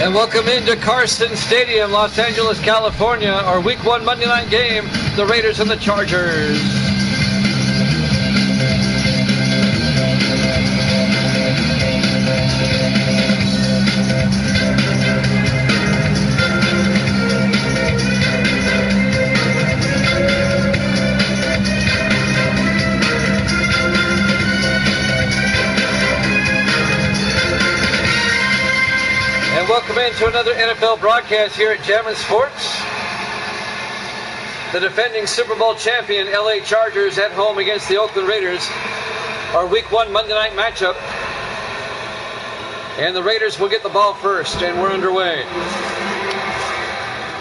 And welcome into Carson Stadium, Los Angeles, California, our Week 1 Monday night game, the Raiders and the Chargers. Welcome into another NFL broadcast here at Jammin' Sports. The defending Super Bowl champion LA Chargers at home against the Oakland Raiders. Our Week 1 Monday night matchup. And the Raiders will get the ball first, and we're underway.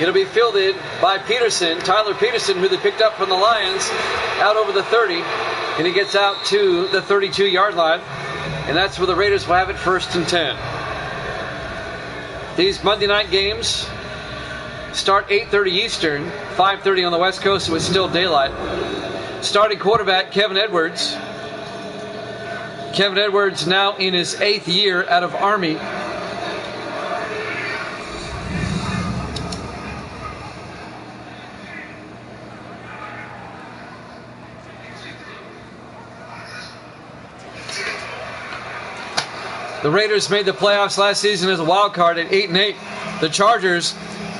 It'll be fielded by Peterson, Tyler Peterson, who they picked up from the Lions, out over the 30. And he gets out to the 32-yard line. And that's where the Raiders will have it, 1st and 10. These Monday night games start 8:30 Eastern, 5:30 on the West Coast, so it's still daylight. Starting quarterback, Kevin Edwards. Kevin Edwards now in his 8th year out of Army. The Raiders made the playoffs last season as a wild card at 8-8. The Chargers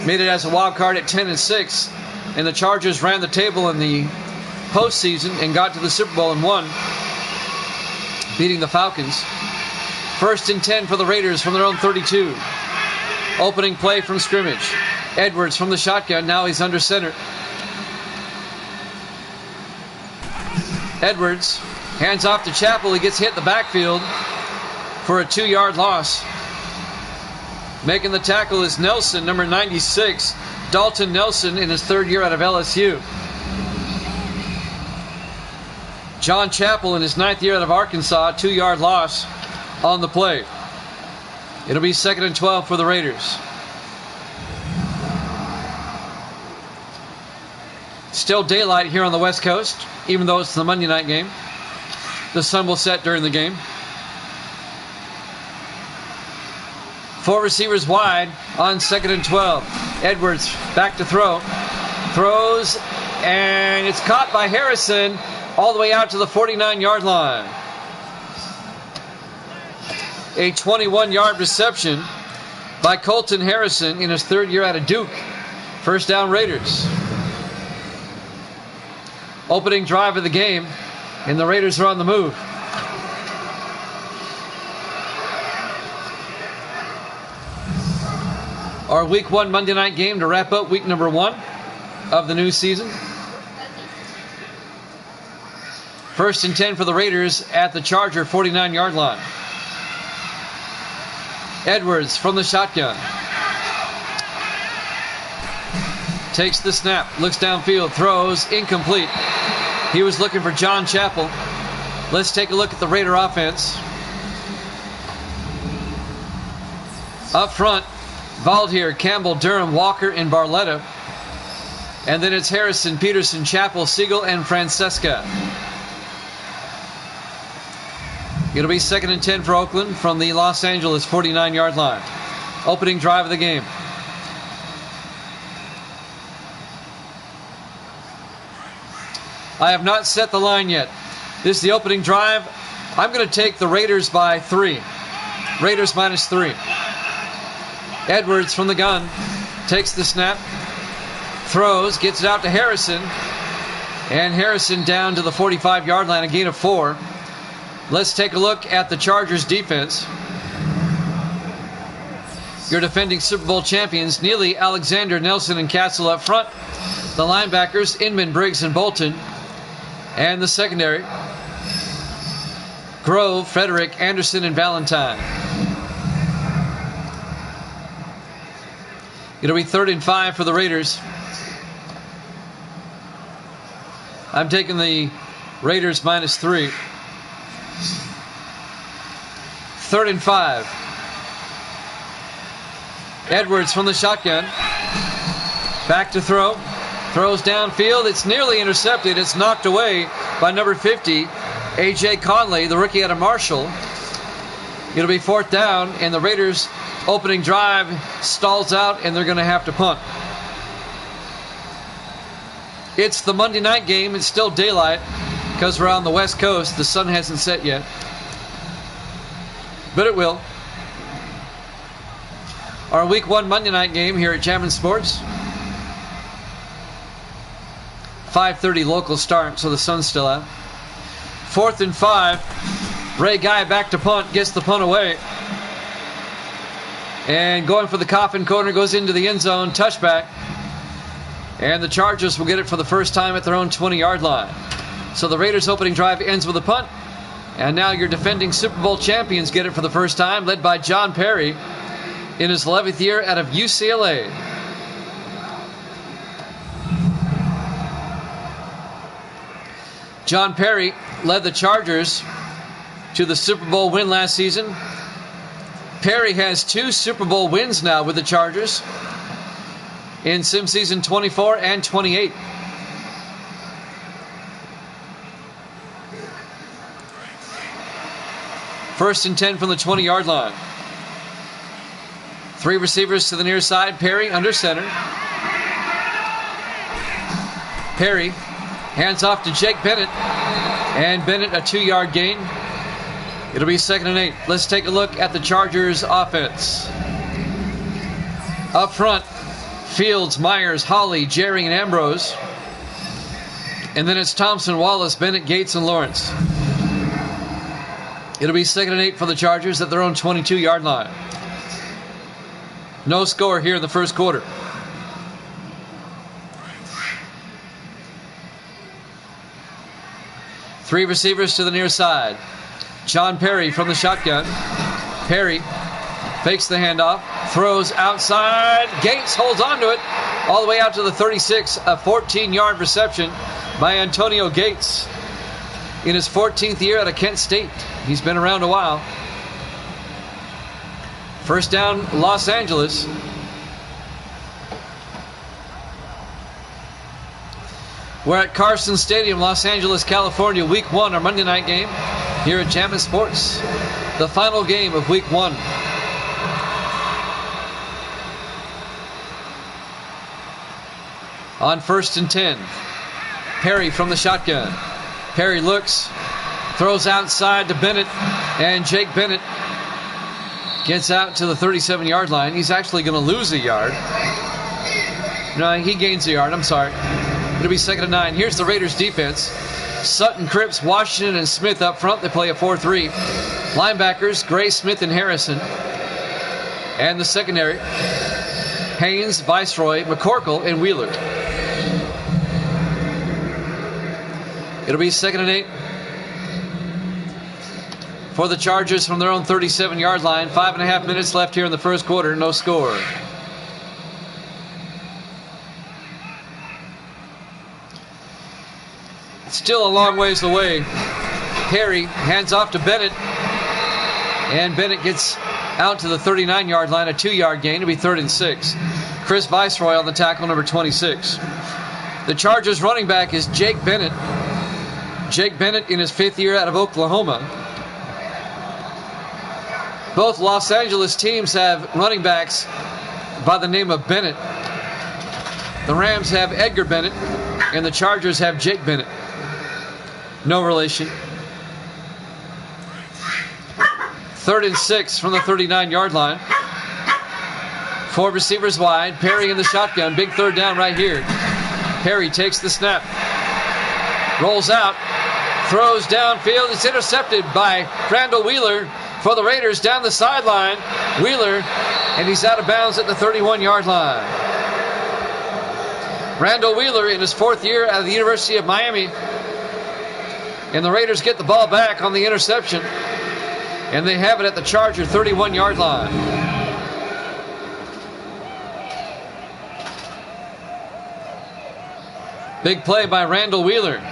made it as a wild card at 10-6, and the Chargers ran the table in the postseason and got to the Super Bowl and won, beating the Falcons. 1st and 10 for the Raiders from their own 32. Opening play from scrimmage. Edwards from the shotgun. Now he's under center. Edwards hands off to Chappell. He gets hit in the backfield for a 2-yard loss. Making the tackle is Nelson, number 96. Dalton Nelson in his 3rd year out of LSU. John Chappell in his 9th year out of Arkansas, 2-yard loss on the play. It'll be 2nd and 12 for the Raiders. Still daylight here on the West Coast, even though it's the Monday night game. The sun will set during the game. 4 receivers wide on 2nd and 12. Edwards back to throw. Throws, and it's caught by Harrison all the way out to the 49-yard line. A 21-yard reception by Colton Harrison in his 3rd year out of Duke. 1st down Raiders. Opening drive of the game, and the Raiders are on the move. Our Week 1 Monday night game to wrap up week number 1 of the new season. 1st and 10 for the Raiders at the Charger 49-yard line. Edwards from the shotgun. Takes the snap, looks downfield, throws, incomplete. He was looking for John Chappell. Let's take a look at the Raider offense. Up front, Valdir, Campbell, Durham, Walker, and Barletta. And then it's Harrison, Peterson, Chappell, Siegel, and Francesca. It'll be 2nd and 10 for Oakland from the Los Angeles 49-yard line. Opening drive of the game. I have not set the line yet. This is the opening drive. I'm going to take the Raiders by 3. Raiders -3. Edwards from the gun takes the snap, throws, gets it out to Harrison, and Harrison down to the 45-yard line, a gain of 4. Let's take a look at the Chargers defense. Your defending Super Bowl champions, Neely, Alexander, Nelson, and Castle up front. The linebackers, Inman, Briggs, and Bolton. And the secondary, Grove, Frederick, Anderson, and Valentine. It'll be 3rd and 5 for the Raiders. I'm taking the Raiders -3. 3rd and 5. Edwards from the shotgun. Back to throw. Throws downfield. It's nearly intercepted. It's knocked away by number 50, A.J. Conley, the rookie out of Marshall. It'll be 4th down, and the Raiders' opening drive stalls out, and they're going to have to punt. It's the Monday night game. It's still daylight because we're on the West Coast. The sun hasn't set yet, but it will. Our Week 1 Monday night game here at Jammin' Sports. 5:30 local start, so the sun's still out. 4th and 5. Ray Guy back to punt, gets the punt away. And going for the coffin corner, goes into the end zone, touchback. And the Chargers will get it for the first time at their own 20-yard line. So the Raiders' opening drive ends with a punt. And now your defending Super Bowl champions get it for the first time, led by John Perry in his 11th year out of UCLA. John Perry led the Chargers to the Super Bowl win last season. Perry has 2 Super Bowl wins now with the Chargers in sim season 24 and 28. First and 10 from the 20-yard line. 3 receivers to the near side. Perry under center. Perry hands off to Jake Bennett. And Bennett a 2-yard gain. It'll be 2nd and 8. Let's take a look at the Chargers offense. Up front, Fields, Myers, Hawley, Jerry, and Ambrose. And then it's Thompson, Wallace, Bennett, Gates, and Lawrence. It'll be 2nd and 8 for the Chargers at their own 22-yard line. No score here in the first quarter. Three receivers to the near side. John Perry from the shotgun. Perry fakes the handoff, throws outside. Gates holds on to it all the way out to the 36. A 14-yard reception by Antonio Gates in his 14th year out of Kent State. He's been around a while. First down, Los Angeles. We're at Carson Stadium, Los Angeles, California, Week 1, our Monday night game here at Jammin' Sports. The final game of Week 1. On 1st and 10, Perry from the shotgun. Perry looks, throws outside to Bennett, and Jake Bennett gets out to the 37-yard line. He's actually going to lose a yard. No, he gains a yard. I'm sorry. It'll be 2nd and 9. Here's the Raiders defense. Sutton, Cripps, Washington, and Smith up front. They play a 4-3. Linebackers, Gray, Smith, and Harrison. And the secondary, Haynes, Viceroy, McCorkle, and Wheeler. It'll be 2nd and 8 for the Chargers from their own 37-yard line. 5.5 minutes left here in the first quarter. No score. Still a long ways away. Perry hands off to Bennett. And Bennett gets out to the 39-yard line. A 2-yard gain. It'll be 3rd and 6. Chris Viceroy on the tackle, number 26. The Chargers running back is Jake Bennett. Jake Bennett in his 5th year out of Oklahoma. Both Los Angeles teams have running backs by the name of Bennett. The Rams have Edgar Bennett, and the Chargers have Jake Bennett. No relation. 3rd and 6 from the 39-yard line. 4 receivers wide. Perry in the shotgun. Big 3rd down right here. Perry takes the snap. Rolls out. Throws downfield. It's intercepted by Randall Wheeler for the Raiders down the sideline. Wheeler, and he's out of bounds at the 31-yard line. Randall Wheeler in his 4th year out of the University of Miami. And the Raiders get the ball back on the interception. And they have it at the Charger 31-yard line. Big play by Randall Wheeler.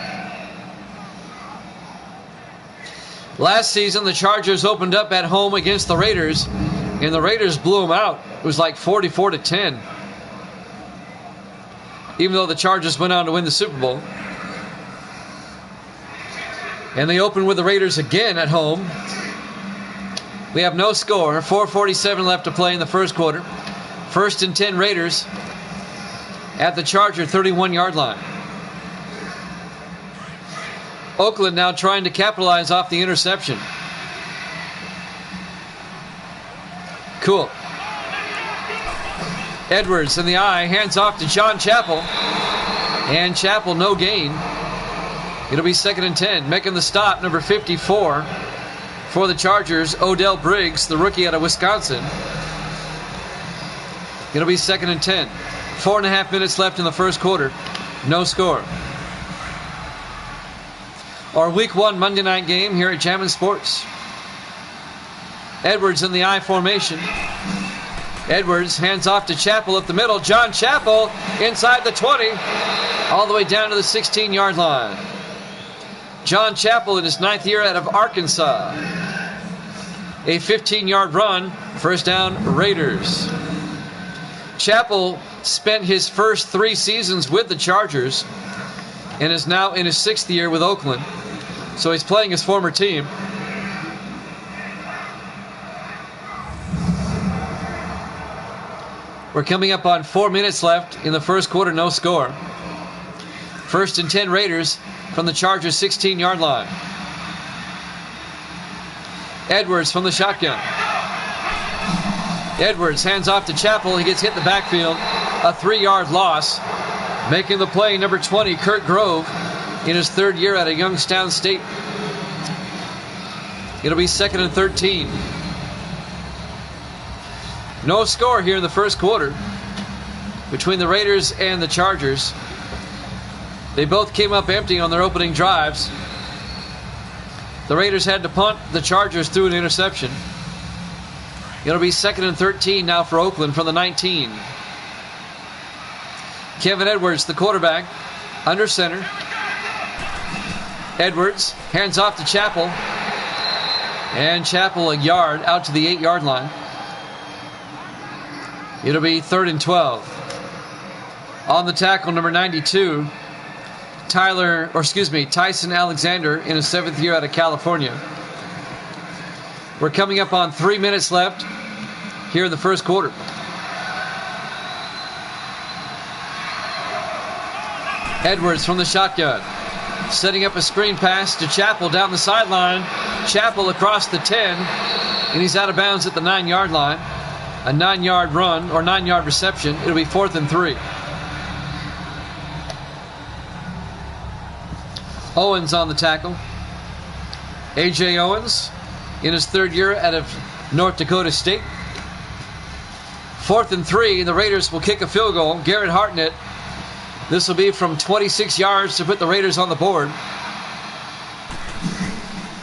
Last season, the Chargers opened up at home against the Raiders, and the Raiders blew them out. It was like 44-10. Even though the Chargers went on to win the Super Bowl. And they opened with the Raiders again at home. We have no score. 4:47 left to play in the first quarter. 1st and 10 Raiders at the Charger 31-yard line. Oakland now trying to capitalize off the interception. Cool. Edwards in the eye, hands off to John Chappell. And Chappell, no gain. It'll be 2nd and 10. Making the stop, number 54 for the Chargers, Odell Briggs, the rookie out of Wisconsin. It'll be 2nd and 10. 4.5 minutes left in the first quarter. No score. Our Week 1 Monday night game here at Jammin' Sports. Edwards in the I formation. Edwards hands off to Chappell up the middle. John Chappell inside the 20, all the way down to the 16-yard line. John Chappell in his 9th year out of Arkansas. A 15-yard run, first down Raiders. Chappell spent his first 3 seasons with the Chargers and is now in his 6th year with Oakland. So he's playing his former team. We're coming up on 4 minutes left in the first quarter, no score. 1st and 10 Raiders from the Chargers 16-yard line. Edwards from the shotgun. Edwards hands off to Chappell. He gets hit in the backfield. A 3-yard loss. Making the play, number 20, Kurt Grove, in his 3rd year at Youngstown State. It'll be 2nd and 13. No score here in the first quarter between the Raiders and the Chargers. They both came up empty on their opening drives. The Raiders had to punt. The Chargers threw an interception. It'll be 2nd and 13 now for Oakland from the 19. Kevin Edwards, the quarterback, under center. Edwards hands off to Chappell. And Chappell a yard out to the 8-yard line. It'll be 3rd and 12. On the tackle, number 92, Tyson Alexander in his 7th year out of California. We're coming up on 3 minutes left here in the first quarter. Edwards from the shotgun, setting up a screen pass to Chappell down the sideline. Chappell across the 10, and he's out of bounds at the 9-yard line. A 9-yard run, or 9-yard reception. It'll be 4th and 3. Owens on the tackle. A.J. Owens in his 3rd year out of North Dakota State. 4th and 3, and the Raiders will kick a field goal. Garrett Hartnett. This will be from 26 yards to put the Raiders on the board.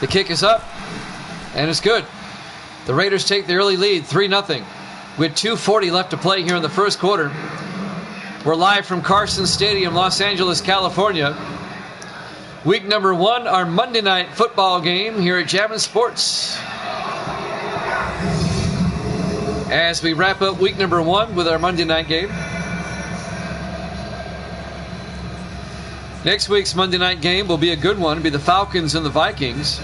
The kick is up, and it's good. The Raiders take the early lead, 3-0. With 2:40 left to play here in the first quarter. We're live from Carson Stadium, Los Angeles, California. Week number 1, our Monday night football game here at Jammin' Sports. As we wrap up week number 1 with our Monday night game. Next week's Monday night game will be a good one. It'll be the Falcons and the Vikings.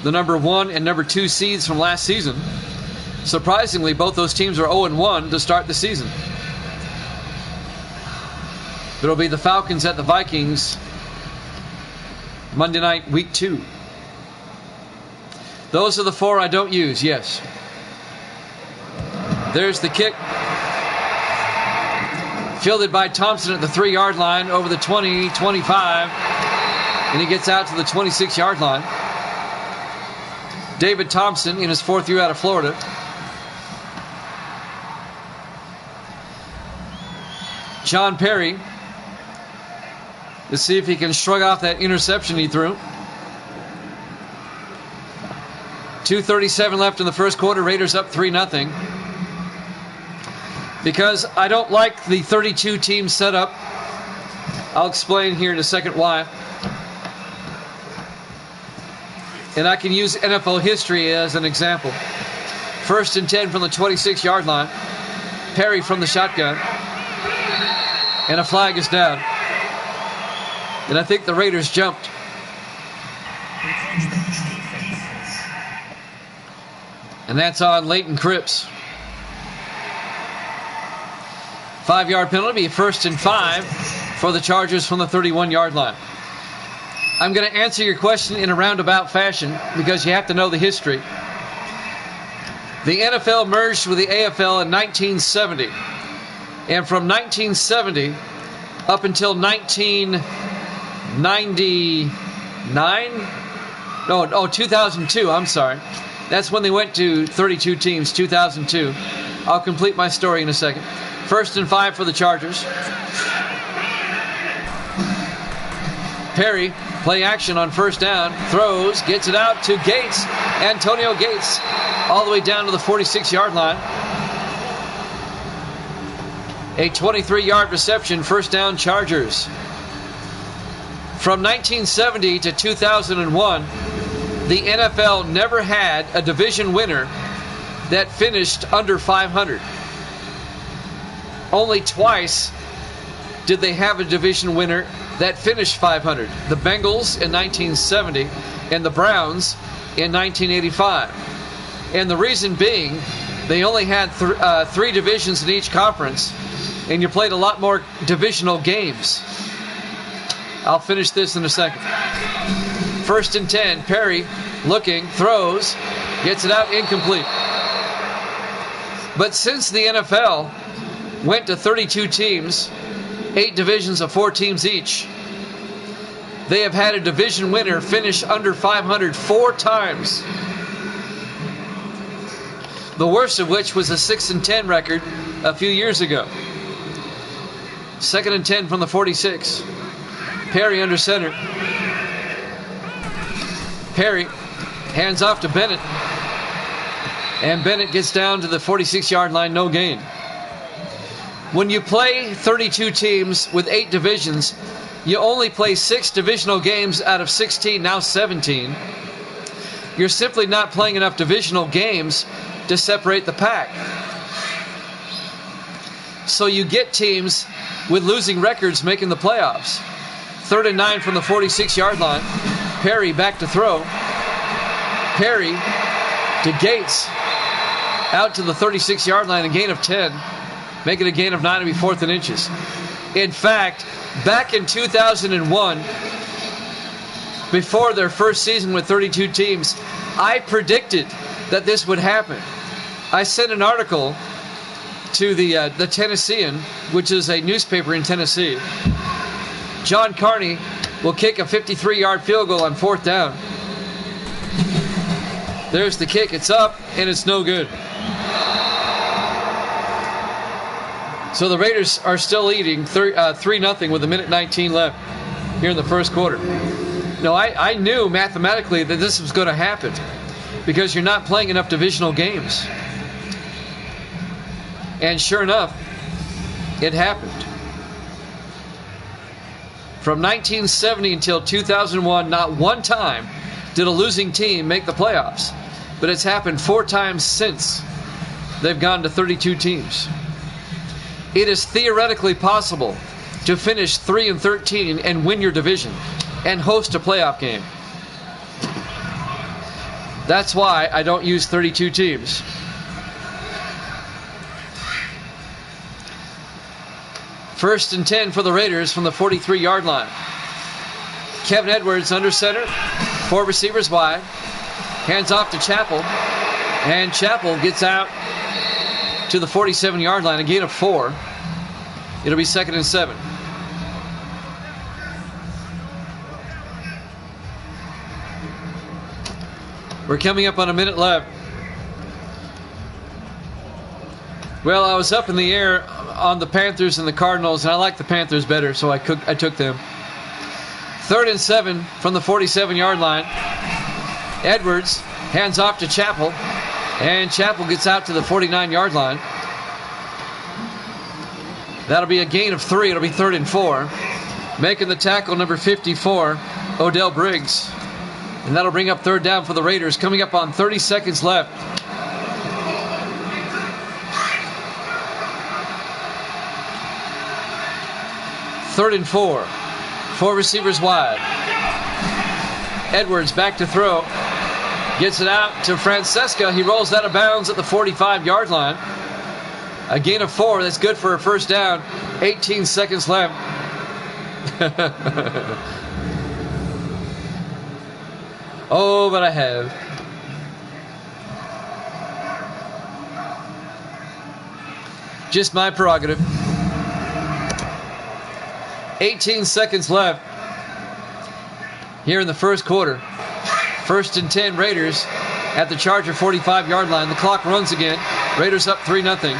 The number 1 and number 2 seeds from last season. Surprisingly, both those teams are 0-1 to start the season. It'll be the Falcons at the Vikings Monday night, week 2. Those are the 4 I don't use, yes. There's the kick. Fielded by Thompson at the 3-yard line, over the 20, 25, and he gets out to the 26-yard line. David Thompson in his 4th year out of Florida. John Perry. Let's see if he can shrug off that interception he threw. 2:37 left in the first quarter. Raiders up 3-0. Because I don't like the 32-team setup. I'll explain here in a second why. And I can use NFL history as an example. 1st and 10 from the 26-yard line. Perry from the shotgun. And a flag is down. And I think the Raiders jumped. And that's on Leighton Cripps. 5-yard penalty, be 1st and 5 for the Chargers from the 31-yard line. I'm going to answer your question in a roundabout fashion because you have to know the history. The NFL merged with the AFL in 1970. And from 1970 up until 2002, I'm sorry. That's when they went to 32 teams, 2002. I'll complete my story in a second. 1st and 5 for the Chargers. Perry, play action on 1st down, throws, gets it out to Gates, Antonio Gates, all the way down to the 46-yard line. A 23-yard reception, 1st down Chargers. From 1970 to 2001, the NFL never had a division winner that finished under 500. Only twice did they have a division winner that finished 500. The Bengals in 1970 and the Browns in 1985. And the reason being, they only had 3 divisions in each conference, and you played a lot more divisional games. I'll finish this in a second. 1st and 10, Perry looking, throws, gets it out, incomplete. But since the NFL went to 32 teams, 8 divisions of 4 teams each, they have had a division winner finish under 500 4 times. The worst of which was a 6-10 record a few years ago. 2nd and 10 from the 46. Perry under center. Perry hands off to Bennett. And Bennett gets down to the 46-yard line, no gain. When you play 32 teams with 8 divisions, you only play 6 divisional games out of 16, now 17. You're simply not playing enough divisional games to separate the pack. So you get teams with losing records making the playoffs. 3rd and 9 from the 46-yard line. Perry back to throw. Perry to Gates. Out to the 36-yard line, a gain of 10. Make it a gain of 9 to be 4th and inches. In fact, back in 2001, before their first season with 32 teams, I predicted that this would happen. I sent an article to the Tennessean, which is a newspaper in Tennessee. John Carney will kick a 53-yard field goal on 4th down. There's the kick. It's up, and it's no good. So the Raiders are still leading 3-0 with 1:19 left here in the first quarter. Now, I knew mathematically that this was going to happen because you're not playing enough divisional games. And sure enough, it happened. From 1970 until 2001, not one time did a losing team make the playoffs. But it's happened 4 times since they've gone to 32 teams. It is theoretically possible to finish 3-13 and win your division and host a playoff game. That's why I don't use 32 teams. First and 10 for the Raiders from the 43-yard line. Kevin Edwards under center. 4 receivers wide. Hands off to Chappell. And Chappell gets out to the 47-yard line. A gain of 4. It'll be 2nd and 7. We're coming up on a minute left. Well, I was up in the air on the Panthers and the Cardinals, and I like the Panthers better, so I took them. 3rd and 7 from the 47-yard line. Edwards hands off to Chappell, and Chappell gets out to the 49-yard line. That'll be a gain of 3. It'll be 3rd and 4. Making the tackle, number 54, Odell Briggs. And that'll bring up 3rd down for the Raiders. Coming up on 30 seconds left. Third and 4. 4 receivers wide. Edwards back to throw. Gets it out to Francesca. He rolls out of bounds at the 45-yard line. A gain of 4. That's good for a first down. 18 seconds left. Oh, but I have. Just my prerogative. 18 seconds left here in the first quarter. 1st and 10 Raiders at the Charger 45-yard line. The clock runs again. Raiders up 3-0.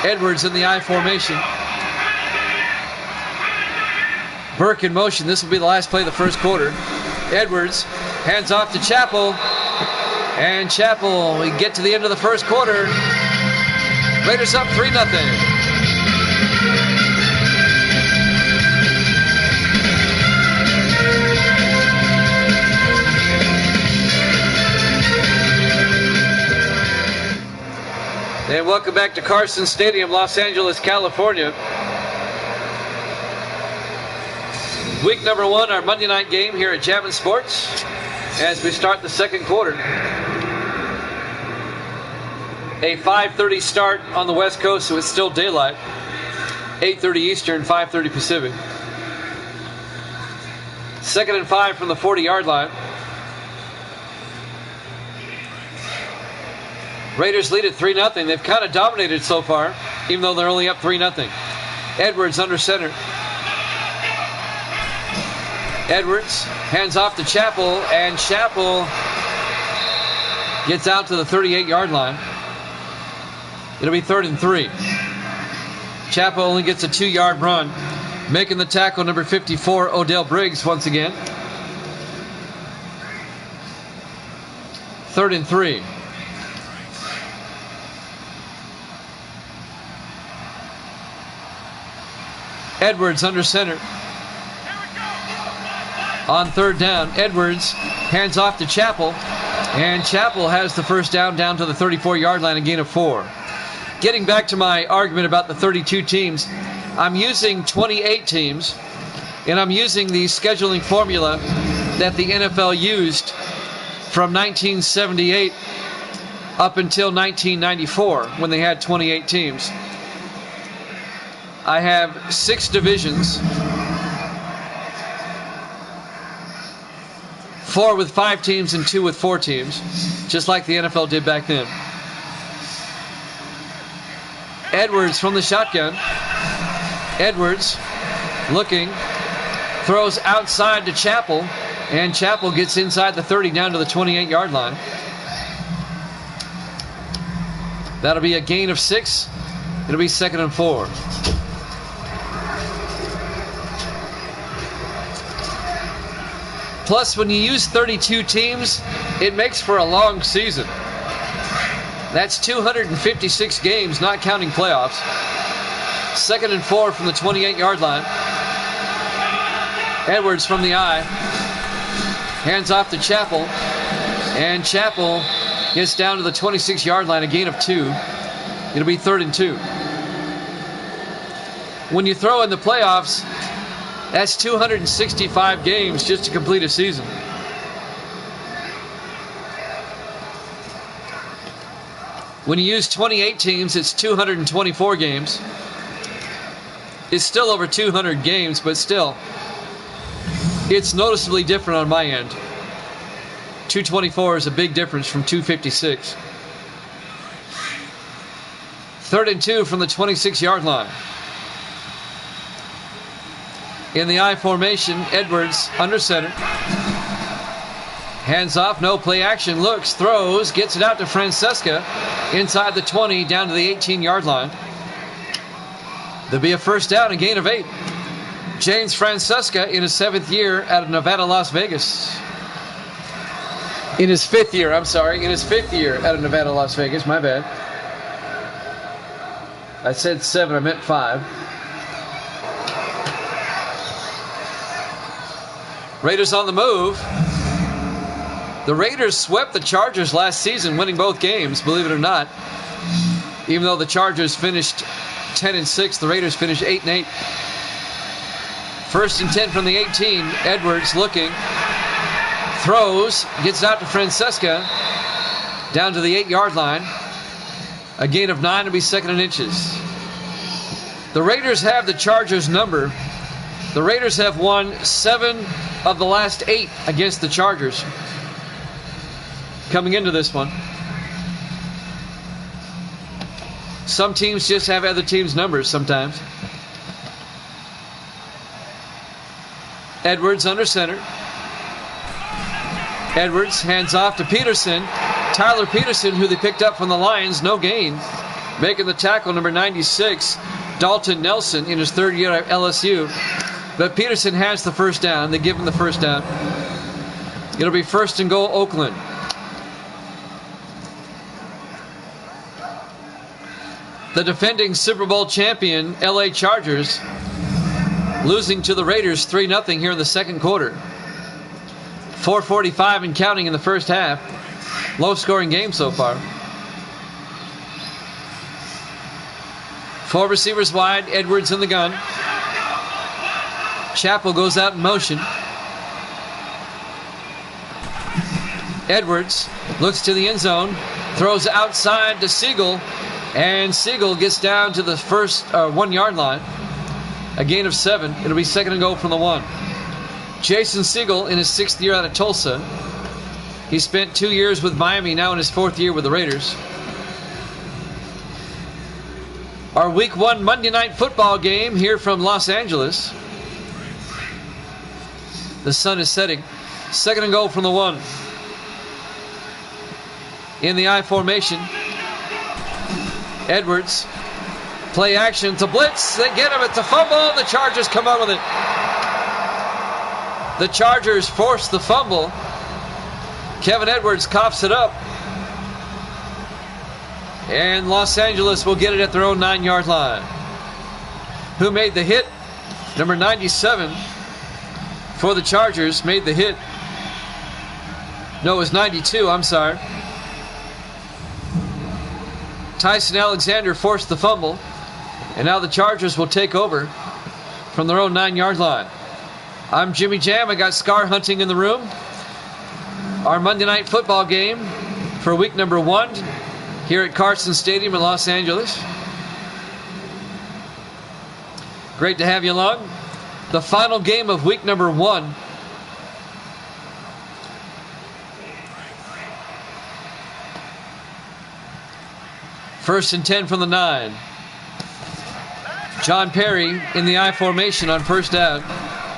Edwards in the I formation. Burke in motion. This will be the last play of the first quarter. Edwards hands off to Chappell. And Chappell, we get to the end of the first quarter. Raiders up 3-0. And welcome back to Carson Stadium, Los Angeles, California. Week number 1, our Monday night game here at Jammin' Sports as we start the second quarter. A 5:30 start on the West Coast, so it's still daylight. 8:30 Eastern, 5:30 Pacific. 2nd and 5 from the 40-yard line. Raiders lead at 3-0. They've kind of dominated so far, even though they're only up 3-0. Edwards under center. Edwards hands off to Chappell, and Chappell gets out to the 38-yard line. It'll be 3rd and 3. Chappell only gets a 2-yard run. Making the tackle, number 54, Odell Briggs once again. 3rd and 3. Edwards under center. On 3rd down, Edwards hands off to Chappell, and Chappell has the first down to the 34-yard line, a gain of 4. Getting back to my argument about the 32 teams, I'm using 28 teams, and I'm using the scheduling formula that the NFL used from 1978 up until 1994 when they had 28 teams. I have 6 divisions, 4 with 5 teams and 2 with 4 teams, just like the NFL did back then. Edwards from the shotgun. Edwards looking, throws outside to Chappell, and Chappell gets inside the 30 down to the 28-yard line. That'll be a gain of 6. It'll be 2nd and 4. Plus, when you use 32 teams, it makes for a long season. That's 256 games, not counting playoffs. 2nd and 4 from the 28-yard line. Edwards from the I. Hands off to Chappell. And Chappell gets down to the 26-yard line, a gain of 2. It'll be 3rd and 2. When you throw in the playoffs, that's 265 games just to complete a season. When you use 28 teams, it's 224 games. It's still over 200 games, but still, it's noticeably different on my end. 224 is a big difference from 256. 3rd and 2 from the 26-yard line. In the I formation, Edwards under center. Hands off, no play action, looks, throws, gets it out to Francesca inside the 20 down to the 18-yard line. There'll be a first down, a gain of 8. James Francesca in his 7th year out of Nevada, Las Vegas. In his 5th year out of Nevada, Las Vegas, my bad. I said 7, I meant 5. Raiders on the move. The Raiders swept the Chargers last season, winning both games, believe it or not. Even though the Chargers finished 10-6, the Raiders finished 8-8. 1st and 10 from the 18. Edwards looking. Throws, gets it out to Francesca, down to the 8-yard line. A gain of 9 to be second and inches. The Raiders have the Chargers number. The Raiders have won 7 of the last 8 against the Chargers coming into this one. Some teams just have other teams' numbers sometimes. Edwards under center. Edwards hands off to Peterson. Tyler Peterson, who they picked up from the Lions, no gain. Making the tackle, number 96, Dalton Nelson, in his 3rd year at LSU. But Peterson has the first down. They give him the first down. It'll be 1st and goal, Oakland. The defending Super Bowl champion, LA Chargers, losing to the Raiders 3-0 here in the second quarter. 4:45 and counting in the first half. Low-scoring game so far. 4 receivers wide. Edwards in the gun. Chappell goes out in motion. Edwards looks to the end zone. Throws outside to Siegel. And Siegel gets down to the first 1-yard line. A gain of 7. It'll be 2nd and goal from the 1. Jason Siegel in his 6th year out of Tulsa. He spent 2 years with Miami, now in his 4th year with the Raiders. Our Week 1 Monday Night Football game here from Los Angeles. The sun is setting. 2nd and goal from the 1. In the I formation. Edwards. Play action to blitz. They get him. It's a fumble. The Chargers come out with it. The Chargers force the fumble. Kevin Edwards coughs it up. And Los Angeles will get it at their own 9-yard line. Who made the hit? Number 97 for the Chargers made the hit. No, it was 92. I'm sorry. Tyson Alexander forced the fumble. And now the Chargers will take over from their own 9-yard line. I'm Jimmy Jam. I got Scar Hunting in the room. Our Monday Night Football game for week number 1 here at Carson Stadium in Los Angeles. Great to have you along. The final game of week number 1. First and 10 from the 9. John Perry in the I formation on first down.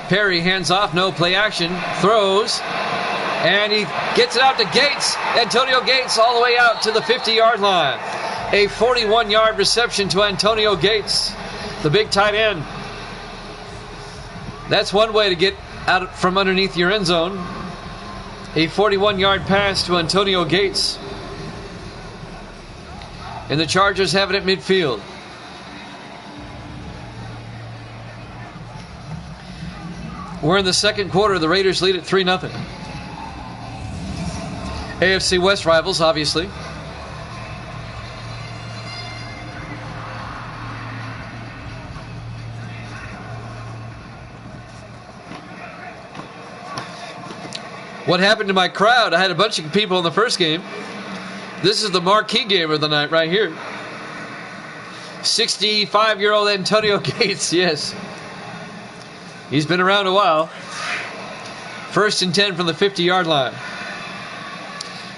Perry hands off, no play action, throws, and he gets it out to Gates. Antonio Gates all the way out to the 50-yard line. A 41-yard reception to Antonio Gates, the big tight end. That's one way to get out from underneath your end zone. A 41-yard pass to Antonio Gates. And the Chargers have it at midfield. We're in the second quarter. The Raiders lead at 3-0. AFC West rivals, obviously. What happened to my crowd? I had a bunch of people in the first game. This is the marquee game of the night right here. 65-year-old Antonio Gates, yes. He's been around a while. First and 10 from the 50-yard line.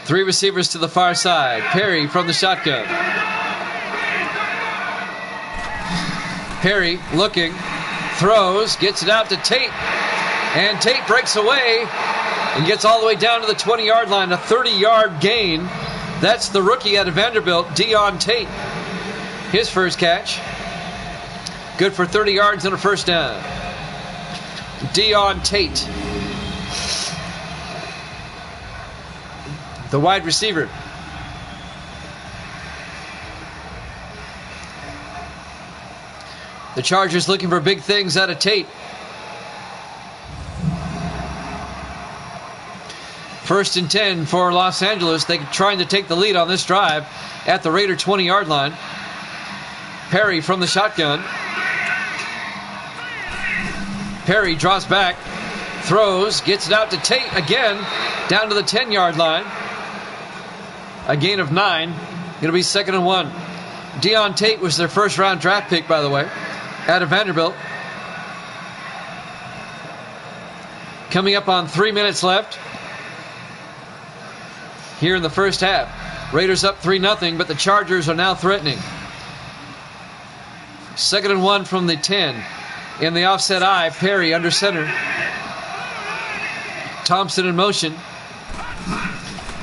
3 receivers to the far side. Perry from the shotgun. Perry looking, throws, gets it out to Tate. And Tate breaks away and gets all the way down to the 20-yard line. A 30-yard gain. That's the rookie out of Vanderbilt, Deon Tate. His first catch. Good for 30 yards and a first down. Deon Tate, the wide receiver. The Chargers looking for big things out of Tate. First and 10 for Los Angeles. They're trying to take the lead on this drive at the Raider 20-yard line. Perry from the shotgun. Perry draws back, Throws, gets it out to Tate again, down to the 10-yard line. A gain of 9. Going to be 2nd and 1. Deon Tate was their first-round draft pick, by the way, out of Vanderbilt. Coming up on 3 minutes left here in the first half. Raiders up 3-0, but the Chargers are now threatening. 2nd and 1 from the 10. In the offset eye, Perry under center. Thompson in motion.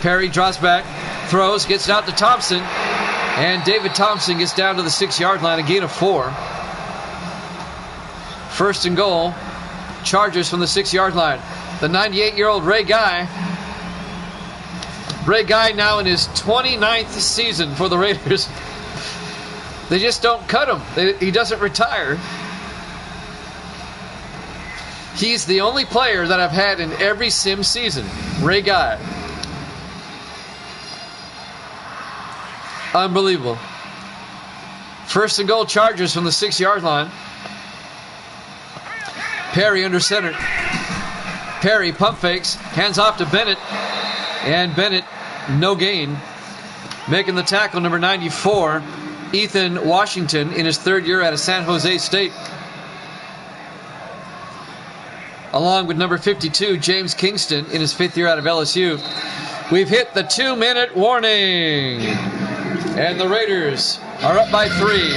Perry drops back, throws, gets it out to Thompson. And David Thompson gets down to the 6-yard line, a gain of 4. 1st and goal. Chargers from the 6-yard line. The 98-year-old Ray Guy. Ray Guy now in his 29th season for the Raiders. They just don't cut him. He doesn't retire. He's the only player that I've had in every sim season. Ray Guy. Unbelievable. 1st and goal, Chargers from the 6-yard line. Perry under center. Perry pump fakes, hands off to Bennett. And Bennett, no gain. Making the tackle, number 94, Ethan Washington, in his 3rd year out of San Jose State. Along with number 52, James Kingston, in his 5th year out of LSU. We've hit the 2-minute warning. And the Raiders are up by 3.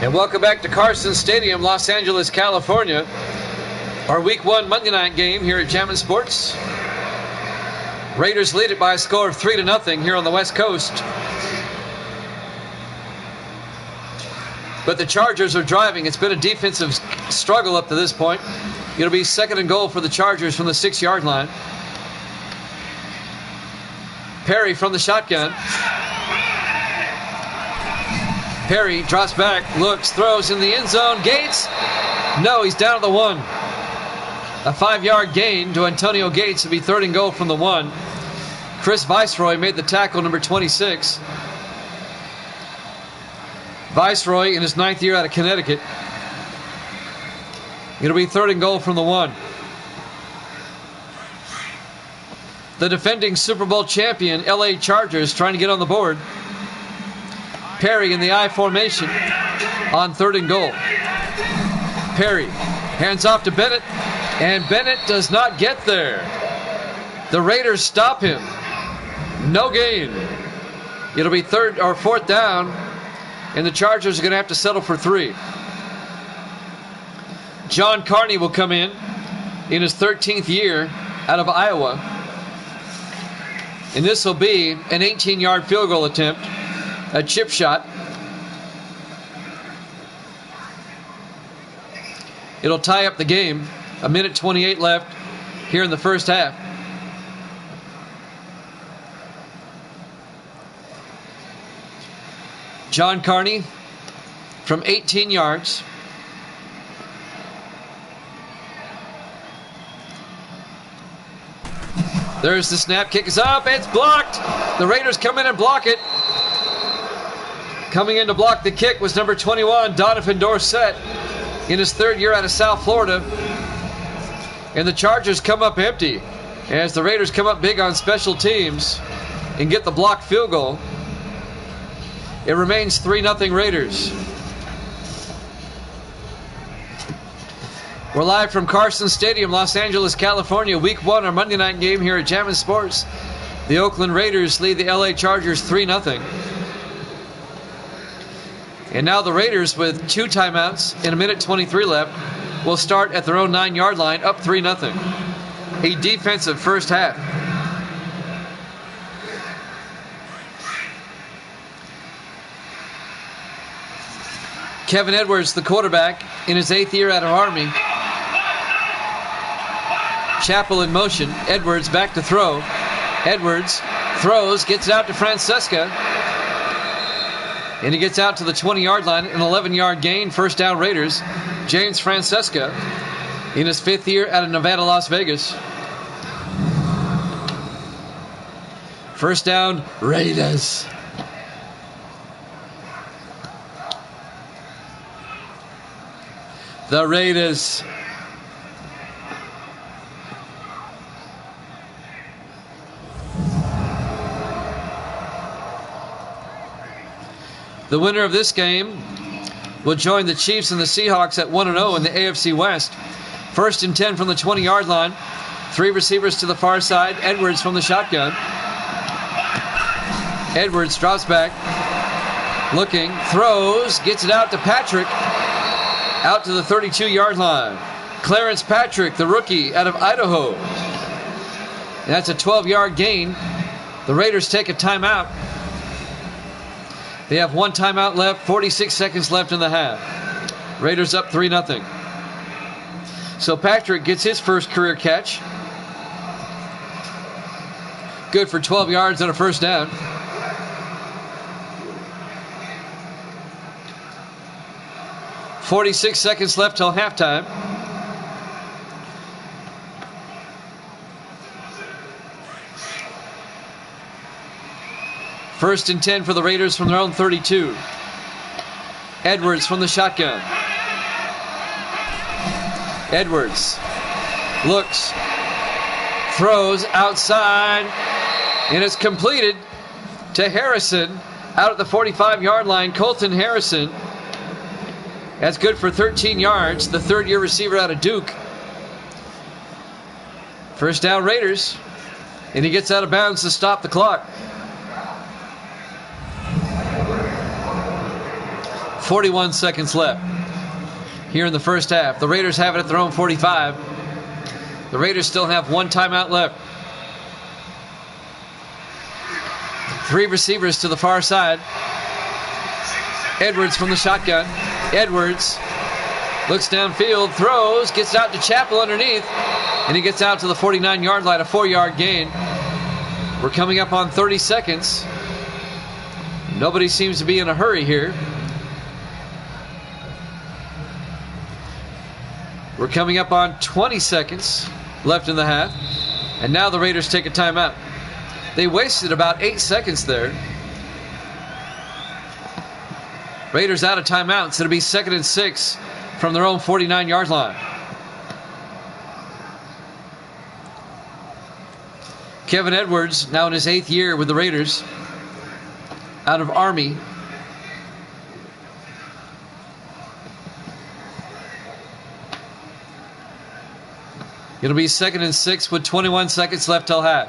And welcome back to Carson Stadium, Los Angeles, California. Our Week 1 Monday night game here at Jammin' Sports. Raiders lead it by a score of 3-0 here on the West Coast. But the Chargers are driving. It's been a defensive struggle up to this point. It'll be 2nd and goal for the Chargers from the 6-yard line. Perry from the shotgun. Perry drops back, looks, throws in the end zone. Gates? No, he's down to the 1. A 5-yard gain to Antonio Gates to be 3rd and goal from the 1. Chris Viceroy made the tackle, number 26. Viceroy in his 9th year out of Connecticut. It'll be 3rd and goal from the 1. The defending Super Bowl champion LA Chargers trying to get on the board. Perry in the I formation on 3rd and goal. Perry hands off to Bennett, and Bennett does not get there. The Raiders stop him. No gain. It'll be 4th down, and the Chargers are going to have to settle for 3. John Carney will come in his 13th year out of Iowa. And this will be an 18-yard field goal attempt. A chip shot. It'll tie up the game. 1:28 left here in the first half. John Carney from 18 yards. There's the snap. Kick is up. It's blocked. The Raiders come in and block it. Coming in to block the kick was number 21, Donovan Dorsett, in his 3rd year out of South Florida. And the Chargers come up empty as the Raiders come up big on special teams and get the blocked field goal. It remains 3-0 Raiders. We're live from Carson Stadium, Los Angeles, California. Week 1, our Monday night game here at Jammin' Sports. The Oakland Raiders lead the LA Chargers 3-0. And now the Raiders, with 2 timeouts and 1:23 left, will start at their own 9-yard line, up 3-0. A defensive first half. Kevin Edwards, the quarterback, in his 8th year out of Army. Chappell in motion. Edwards back to throw. Edwards throws, gets it out to Francesca. And he gets out to the 20-yard line, an 11-yard gain, 1st down Raiders. James Francesca in his 5th year out of Nevada, Las Vegas. First down, Raiders. The Raiders. The winner of this game will join the Chiefs and the Seahawks at 1-0 in the AFC West. First and 10 from the 20-yard line. 3 receivers to the far side. Edwards from the shotgun. Edwards drops back. Looking. Throws. Gets it out to Patrick. Out to the 32-yard line. Clarence Patrick, the rookie out of Idaho. And that's a 12-yard gain. The Raiders take a timeout. They have 1 timeout left, 46 seconds left in the half. Raiders up 3-0. So Patrick gets his first career catch. Good for 12 yards and a first down. "46 seconds left till halftime. First and 10 for the Raiders from their own 32. Edwards from the shotgun. Edwards looks, throws outside, and it's completed to Harrison out at the 45-yard line. Colton Harrison. That's good for 13 yards. The third-year receiver out of Duke. First down, Raiders. And he gets out of bounds to stop the clock. 41 seconds left here in the first half. The Raiders have it at their own 45. The Raiders still have 1 timeout left. 3 receivers to the far side. Edwards from the shotgun. Edwards looks downfield, throws, gets out to Chappell underneath, and he gets out to the 49-yard line, a 4-yard gain. We're coming up on 30 seconds. Nobody seems to be in a hurry here. We're coming up on 20 seconds left in the half. And now the Raiders take a timeout. They wasted about 8 seconds there. Raiders out of timeouts. It'll be 2nd and 6 from their own 49-yard line. Kevin Edwards, now in his 8th year with the Raiders, out of Army. It'll be 2nd and 6 with 21 seconds left till half.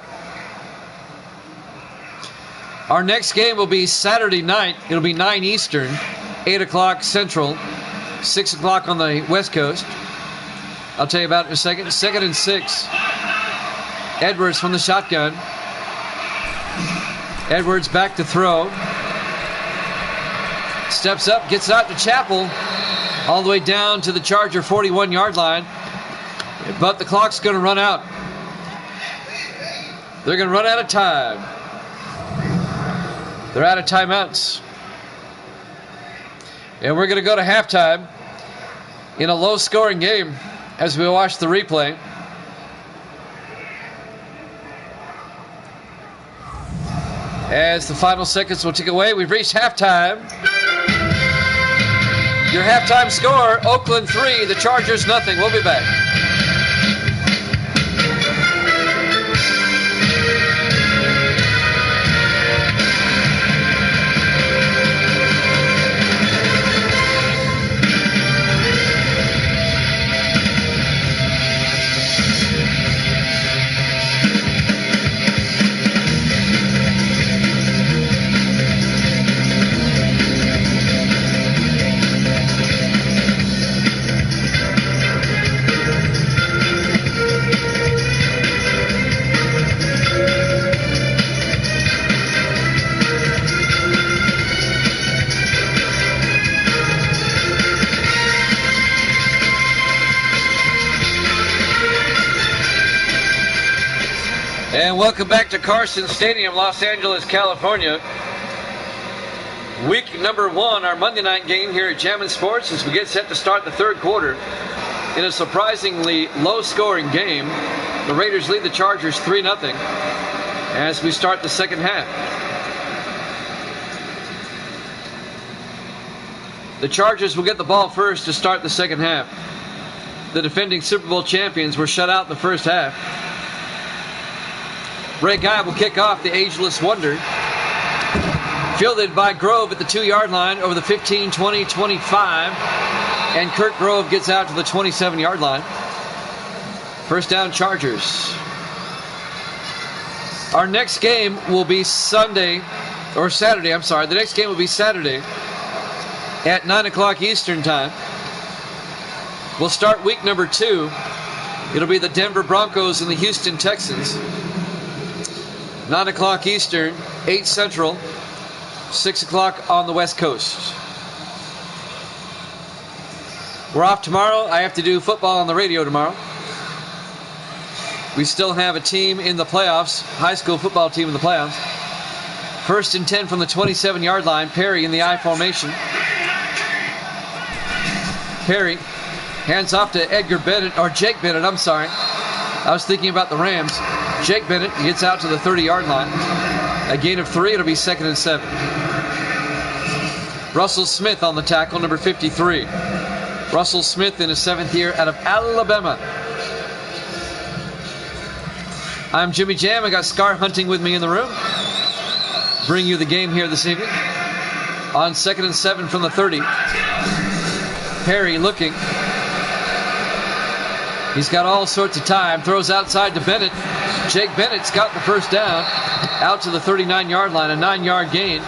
Our next game will be Saturday night. It'll be 9 Eastern, 8 o'clock Central, 6 o'clock on the West Coast. I'll tell you about it in a second. 2nd and 6. Edwards from the shotgun. Edwards back to throw. Steps up, gets out to Chappell, all the way down to the Charger 41-yard line. But the clock's going to run out. They're going to run out of time. They're out of timeouts. And we're going to go to halftime in a low-scoring game as we watch the replay. As the final seconds will tick away, we've reached halftime. Your halftime score, Oakland 3, the Chargers nothing. We'll be back. And welcome back to Carson Stadium, Los Angeles, California. Week number 1, our Monday night game here at Jammin' Sports as we get set to start the third quarter. In a surprisingly low-scoring game, the Raiders lead the Chargers 3-0. as we start the second half. The Chargers will get the ball first to start the second half. The defending Super Bowl champions were shut out in the first half. Ray Guy will kick off the ageless wonder. Fielded by Grove at the 2-yard line over the 15, 20, 25. And Kurt Grove gets out to the 27-yard line. First down, Chargers. Our next game will be Saturday. The next game will be Saturday at 9 o'clock Eastern time. We'll start week number 2. It'll be the Denver Broncos and the Houston Texans. 9 o'clock Eastern, 8 Central, 6 o'clock on the West Coast. We're off tomorrow. I have to do football on the radio tomorrow. We still have a team in the playoffs, high school football team in the playoffs. First and 10 from the 27-yard line. Perry in the I formation. Perry hands off to Jake Bennett, I was thinking about the Rams. Jake Bennett gets out to the 30-yard line. A gain of 3, it'll be 2nd and 7. Russell Smith on the tackle, number 53. Russell Smith in his 7th year out of Alabama. I'm Jimmy Jam. I got Scar Hunting with me in the room. Bring you the game here this evening. On 2nd and 7 from the 30. Perry looking. He's got all sorts of time. Throws outside to Bennett. Jake Bennett's got the first down. Out to the 39-yard line. A 9-yard gain.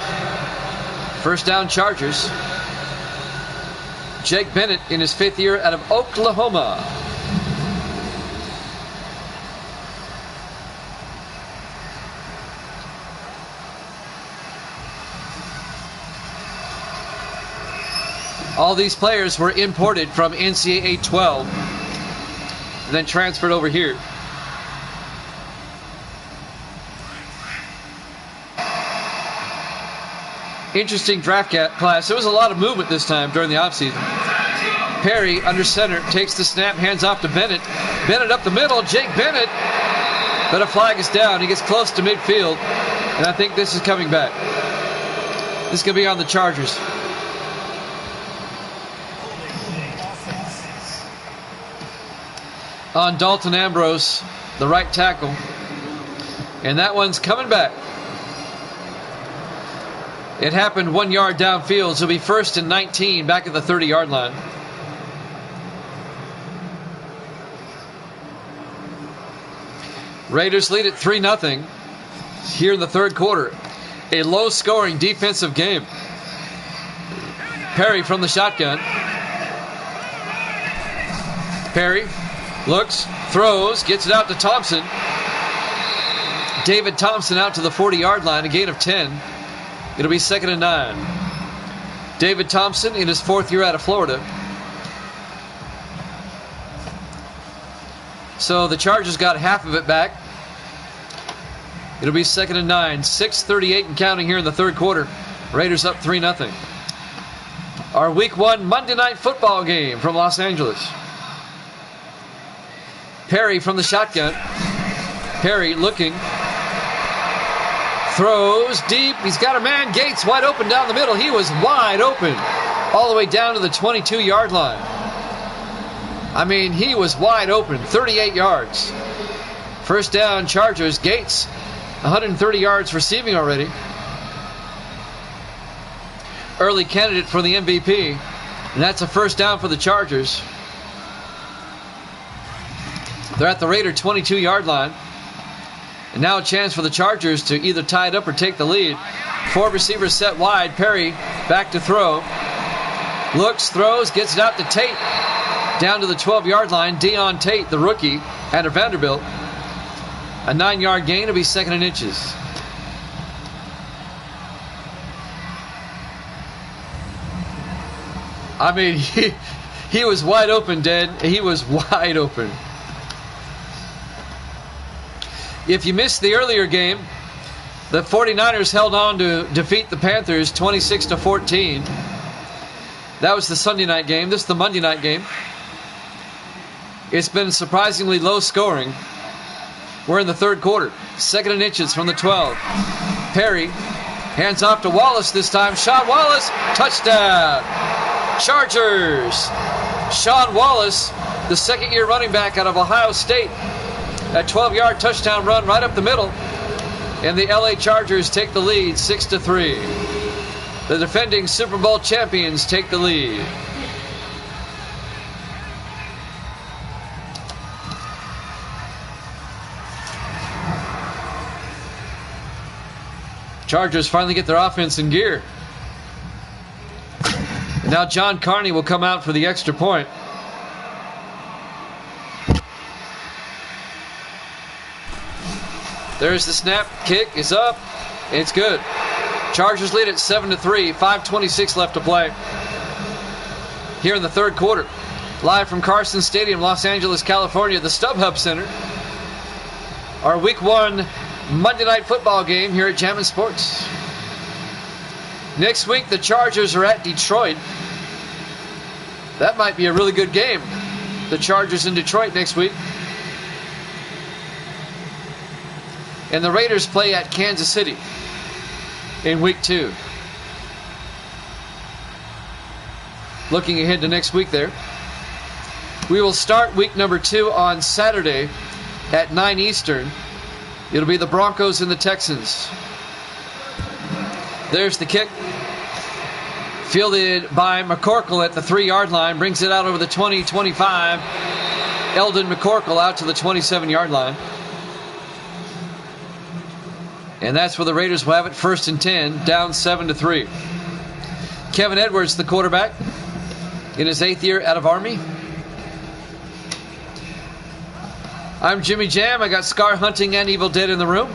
First down, Chargers. Jake Bennett in his 5th year out of Oklahoma. All these players were imported from NCAA 12 and then transferred over here. Interesting draft class. There was a lot of movement this time during the offseason. Perry under center takes the snap, hands off to Bennett. Bennett up the middle, Jake Bennett. But a flag is down. He gets close to midfield. And I think this is coming back. This is going to be on the Chargers. On Dalton Ambrose, the right tackle. And that one's coming back. It happened 1 yard downfield, so it'll be 1st and 19 back at the 30-yard line. Raiders lead at 3-0 here in the third quarter. A low-scoring defensive game. Perry from the shotgun. Perry looks, throws, gets it out to Thompson. David Thompson out to the 40-yard line, a gain of 10. It'll be 2nd and 9. David Thompson in his 4th year out of Florida. So the Chargers got half of it back. It'll be 2nd and 9. 6:38 and counting here in the third quarter. Raiders up 3-0. Our Week 1 Monday Night Football game from Los Angeles. Perry from the shotgun. Perry looking. Throws deep. He's got a man. Gates wide open down the middle. He was wide open. All the way down to the 22-yard line. I mean, he was wide open. 38 yards. First down, Chargers. Gates, 130 yards receiving already. Early candidate for the MVP. And that's a first down for the Chargers. They're at the Raider 22-yard line. And now a chance for the Chargers to either tie it up or take the lead. 4 receivers set wide. Perry back to throw. Looks, throws, gets it out to Tate. Down to the 12-yard line. Deion Tate, the rookie, out of Vanderbilt. A 9-yard gain. It'll be 2nd and inches. I mean, he was wide open, Dad. He was wide open. If you missed the earlier game, the 49ers held on to defeat the Panthers 26-14. That was the Sunday night game. This is the Monday night game. It's been surprisingly low scoring. We're in the third quarter. 2nd and inches from the 12. Perry hands off to Wallace this time. Sean Wallace, touchdown. Chargers. Sean Wallace, the second-year running back out of Ohio State. A 12-yard touchdown run right up the middle. And the LA Chargers take the lead 6-3. The defending Super Bowl champions take the lead. Chargers finally get their offense in gear. And now John Carney will come out for the extra point. There's the snap. Kick is up. It's good. Chargers lead at 7-3. 5:26 left to play. Here in the third quarter. Live from Carson Stadium, Los Angeles, California, the StubHub Center. Our Week 1 Monday Night Football game here at Jammin' Sports. Next week, the Chargers are at Detroit. That might be a really good game. The Chargers in Detroit next week. And the Raiders play at Kansas City in Week 2. Looking ahead to next week there. We will start week number 2 on Saturday at 9 Eastern. It'll be the Broncos and the Texans. There's the kick. Fielded by McCorkle at the 3-yard line. Brings it out over the 20-25. Eldon McCorkle out to the 27-yard line. And that's where the Raiders will have it. 1st and 10, down 7-3. Kevin Edwards, the quarterback, in his 8th year out of Army. I'm Jimmy Jam. I got Scar Hunting and Evil Dead in the room.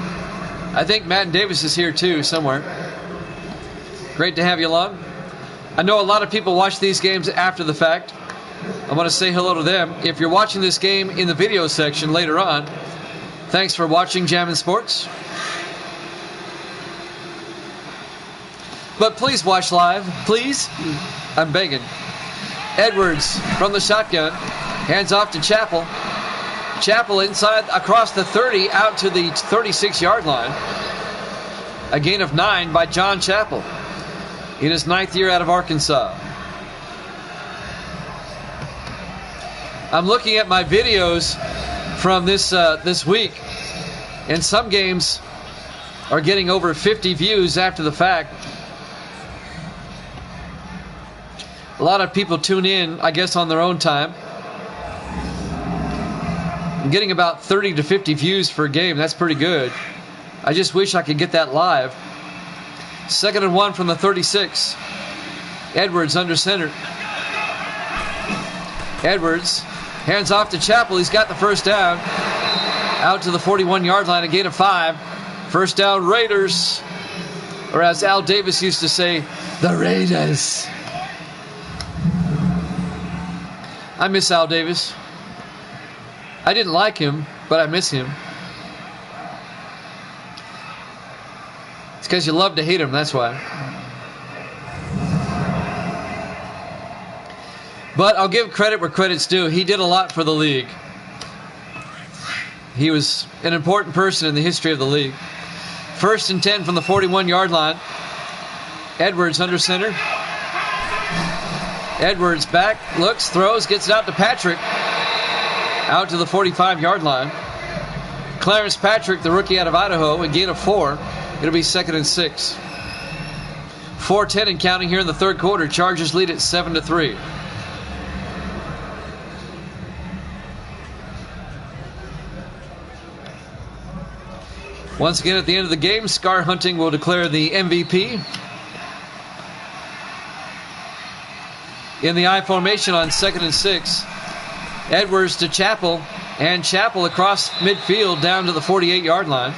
I think Matt Davis is here too somewhere. Great to have you along. I know a lot of people watch these games after the fact. I want to say hello to them. If you're watching this game in the video section later on, thanks for watching Jammin' Sports. But please watch live. Please. I'm begging. Edwards from the shotgun. Hands off to Chappell. Chappell inside across the 30 out to the 36-yard line. A gain of 9 by John Chappell in his 9th year out of Arkansas. I'm looking at my videos from this week, and some games are getting over 50 views after the fact. A lot of people tune in, I guess, on their own time. I'm getting about 30 to 50 views per game. That's pretty good. I just wish I could get that live. 2nd and 1 from the 36. Edwards under center. Edwards hands off to Chappell. He's got the first down. Out to the 41-yard line, a gain of 5. First down, Raiders. Or as Al Davis used to say, the Raiders. I miss Al Davis. I didn't like him, but I miss him. It's because you love to hate him, that's why. But I'll give credit where credit's due. He did a lot for the league. He was an important person in the history of the league. 1st and 10 from the 41-yard line. Edwards under center. Edwards back, looks, throws, gets it out to Patrick. Out to the 45-yard line. Clarence Patrick, the rookie out of Idaho, a gain of 4. It'll be 2nd and 6. 4:10 and counting here in the third quarter. Chargers lead at 7-3. Once again, at the end of the game, Scar Hunting will declare the MVP. In the I formation on 2nd and 6. Edwards to Chappell, and Chappell across midfield down to the 48-yard line.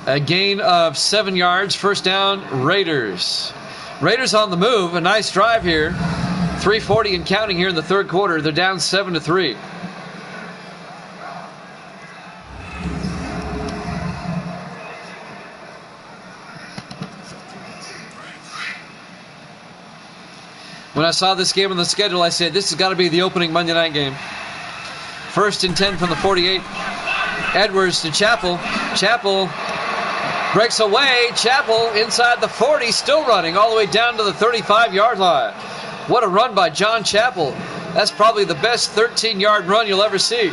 A gain of 7 yards. First down, Raiders. Raiders on the move. A nice drive here. 3:40 and counting here in the third quarter. They're down 7-3. When I saw this game on the schedule, I said, this has got to be the opening Monday night game. First and 10 from the 48. Edwards to Chappell. Chappell breaks away. Chappell inside the 40, still running all the way down to the 35-yard line. What a run by John Chappell. That's probably the best 13-yard run you'll ever see.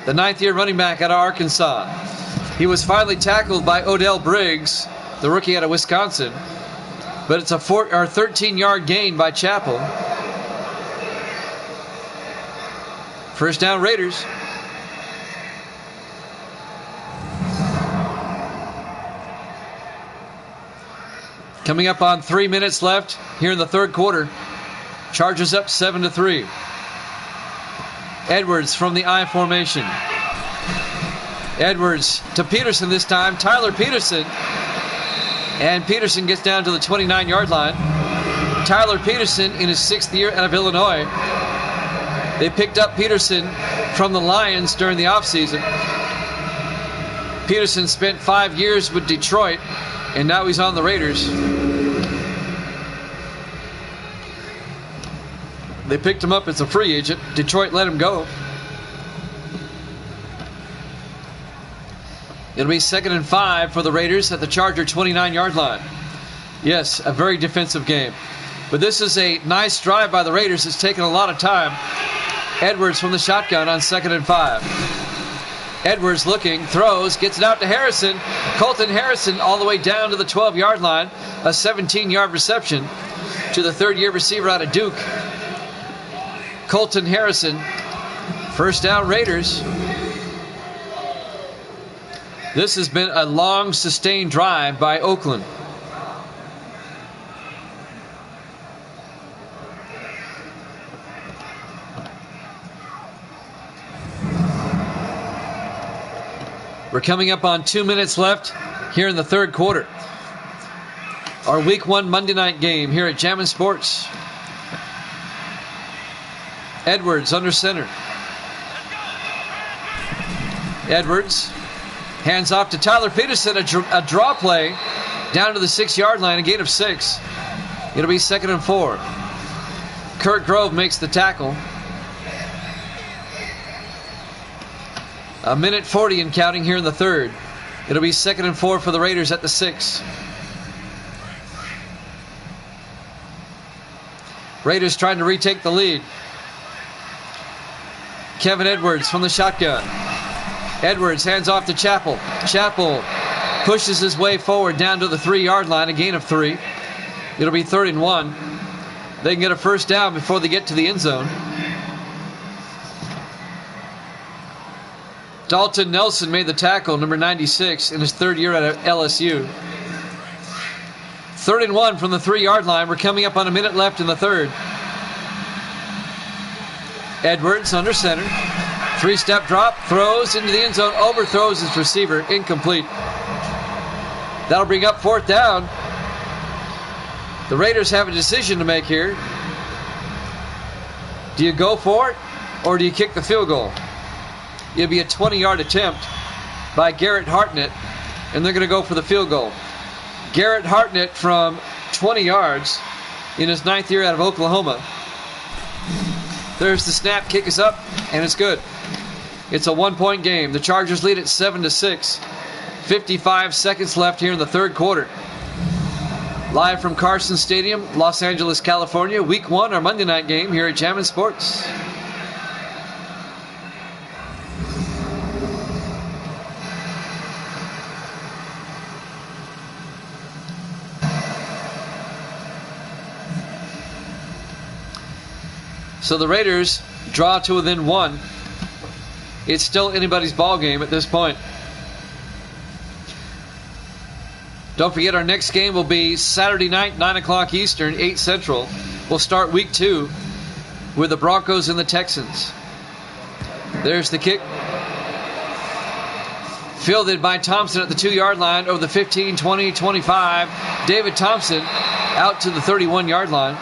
The 9th-year running back out of Arkansas. He was finally tackled by Odell Briggs, the rookie out of Wisconsin. But it's a 13-yard gain by Chappell. First down, Raiders. Coming up on 3 minutes left here in the third quarter. Chargers up 7-3. Edwards from the I formation. Edwards to Peterson this time. Tyler Peterson. And Peterson gets down to the 29-yard line. Tyler Peterson in his 6th year out of Illinois. They picked up Peterson from the Lions during the offseason. Peterson spent 5 years with Detroit, and now he's on the Raiders. They picked him up as a free agent. Detroit let him go. It'll be 2nd and 5 for the Raiders at the Charger 29-yard line. Yes, a very defensive game. But this is a nice drive by the Raiders. It's taken a lot of time. Edwards from the shotgun on 2nd and 5. Edwards looking, throws, gets it out to Harrison. Colton Harrison all the way down to the 12-yard line. A 17-yard reception to the 3rd-year receiver out of Duke. Colton Harrison. First down, Raiders. This has been a long, sustained drive by Oakland. We're coming up on 2 minutes left here in the third quarter. Our Week 1 Monday night game here at Jammin' Sports. Edwards under center. Edwards hands off to Tyler Peterson, a draw play down to the 6-yard line, a gain of 6. It'll be 2nd and 4. Kurt Grove makes the tackle. A minute 40 and counting here in the third. It'll be 2nd and 4 for the Raiders at the 6. Raiders trying to retake the lead. Kevin Edwards from the shotgun. Edwards hands off to Chappell. Chappell pushes his way forward down to the 3-yard line, a gain of 3. It'll be 3rd and 1. They can get a first down before they get to the end zone. Dalton Nelson made the tackle, number 96, in his 3rd year at LSU. 3rd and 1 from the 3-yard line. We're coming up on a minute left in the third. Edwards under center. 3-step drop, throws into the end zone, overthrows his receiver, incomplete. That'll bring up 4th down. The Raiders have a decision to make here. Do you go for it, or do you kick the field goal? It'll be a 20-yard attempt by Garrett Hartnett, and they're going to go for the field goal. Garrett Hartnett from 20 yards in his 9th year out of Oklahoma. There's the snap, kick is up, and it's good. It's a 1-point game. The Chargers lead at 7-6. 55 seconds left here in the third quarter. Live from Carson Stadium, Los Angeles, California. Week 1, our Monday night game here at Jammin' Sports. So the Raiders draw to within 1. It's still anybody's ball game at this point. Don't forget, our next game will be Saturday night, 9 o'clock Eastern, 8 Central. We'll start week 2 with the Broncos and the Texans. There's the kick. Fielded by Thompson at the 2-yard line over the 15, 20, 25. David Thompson out to the 31-yard line.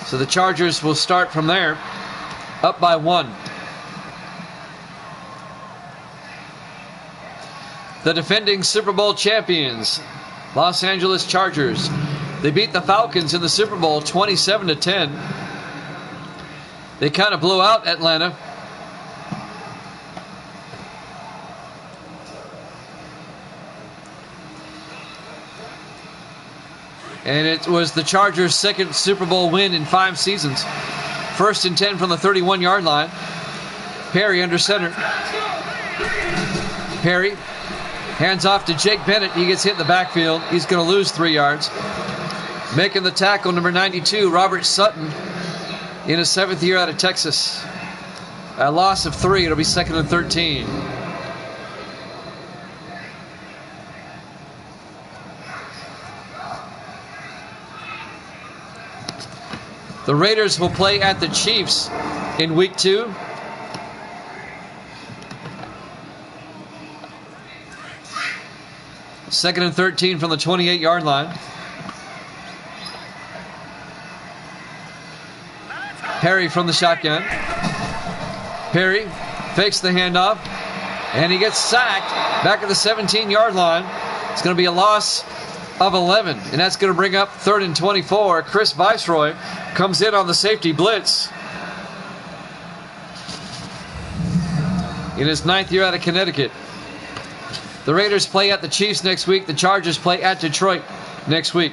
So the Chargers will start from there, up by 1. The defending Super Bowl champions, Los Angeles Chargers, They beat the Falcons in the Super Bowl 27-10. They kind of blew out Atlanta. And it was the Chargers' second Super Bowl win in 5 seasons. 1st and 10 from the 31-yard line. Perry under center. Perry hands off to Jake Bennett. He gets hit in the backfield. He's going to lose 3 yards. Making the tackle, number 92, Robert Sutton, in his 7th year out of Texas. A loss of 3. It'll be 2nd and 13. The Raiders will play at the Chiefs in week 2. Second and 13 from the 28-yard line. Perry from the shotgun. Perry fakes the handoff, and he gets sacked back at the 17-yard line. It's going to be a loss of 11, and that's going to bring up 3rd and 24. Chris Viceroy comes in on the safety blitz. In his 9th year out of Connecticut. The Raiders play at the Chiefs next week. The Chargers play at Detroit next week.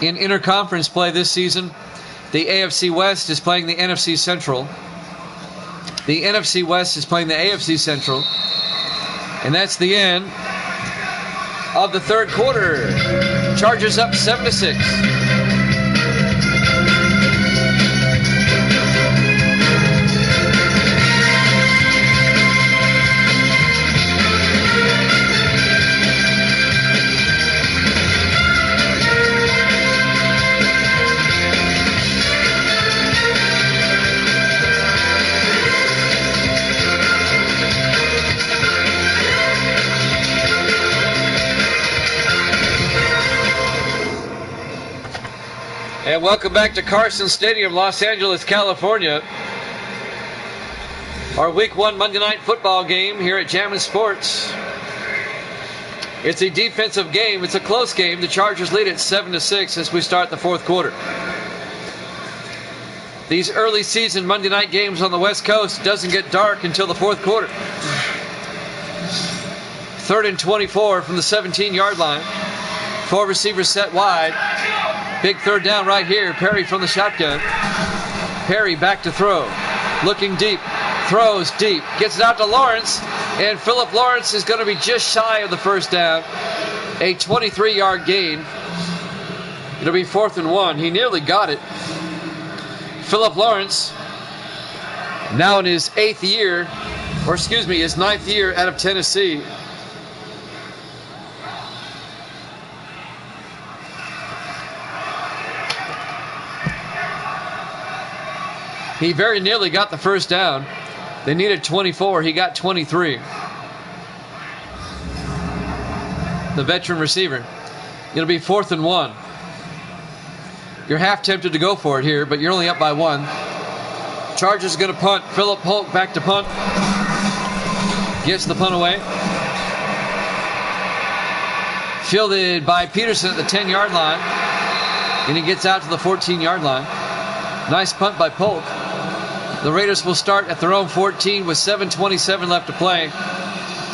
In interconference play this season, the AFC West is playing the NFC Central. The NFC West is playing the AFC Central. And that's the end of the 3rd quarter. Chargers up 7-6. And welcome back to Carson Stadium, Los Angeles, California. Our Week 1 Monday Night Football game here at Jammin' Sports. It's a defensive game. It's a close game. The Chargers lead at 7-6 as we start the 4th quarter. These early season Monday night games on the West Coast doesn't get dark until the 4th quarter. 3rd and 24 from the 17-yard line. 4 receivers set wide. Big 3rd down right here. Perry from the shotgun. Perry back to throw. Looking deep. Throws deep. Gets it out to Lawrence. And Philip Lawrence is going to be just shy of the 1st down. A 23-yard gain. It'll be 4th and 1. He nearly got it. Philip Lawrence, now in his 9th year out of Tennessee. He very nearly got the 1st down. They needed 24. He got 23. The veteran receiver. It'll be 4th and 1. You're half tempted to go for it here, but you're only up by 1. Chargers going to punt. Philip Polk back to punt. Gets the punt away. Fielded by Peterson at the 10-yard line. And he gets out to the 14-yard line. Nice punt by Polk. The Raiders will start at their own 14 with 7:27 left to play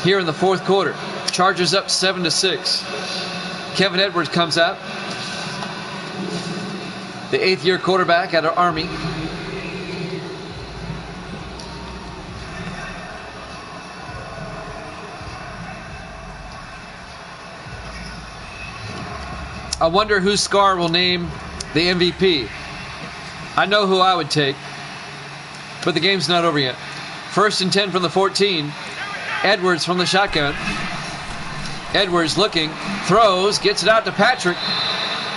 here in the 4th quarter. Chargers up 7-6. Kevin Edwards comes out. The 8th-year quarterback out of Army. I wonder who Scar will name the MVP. I know who I would take, but the game's not over yet. 1st and 10 from the 14. Edwards from the shotgun. Edwards looking, throws, gets it out to Patrick.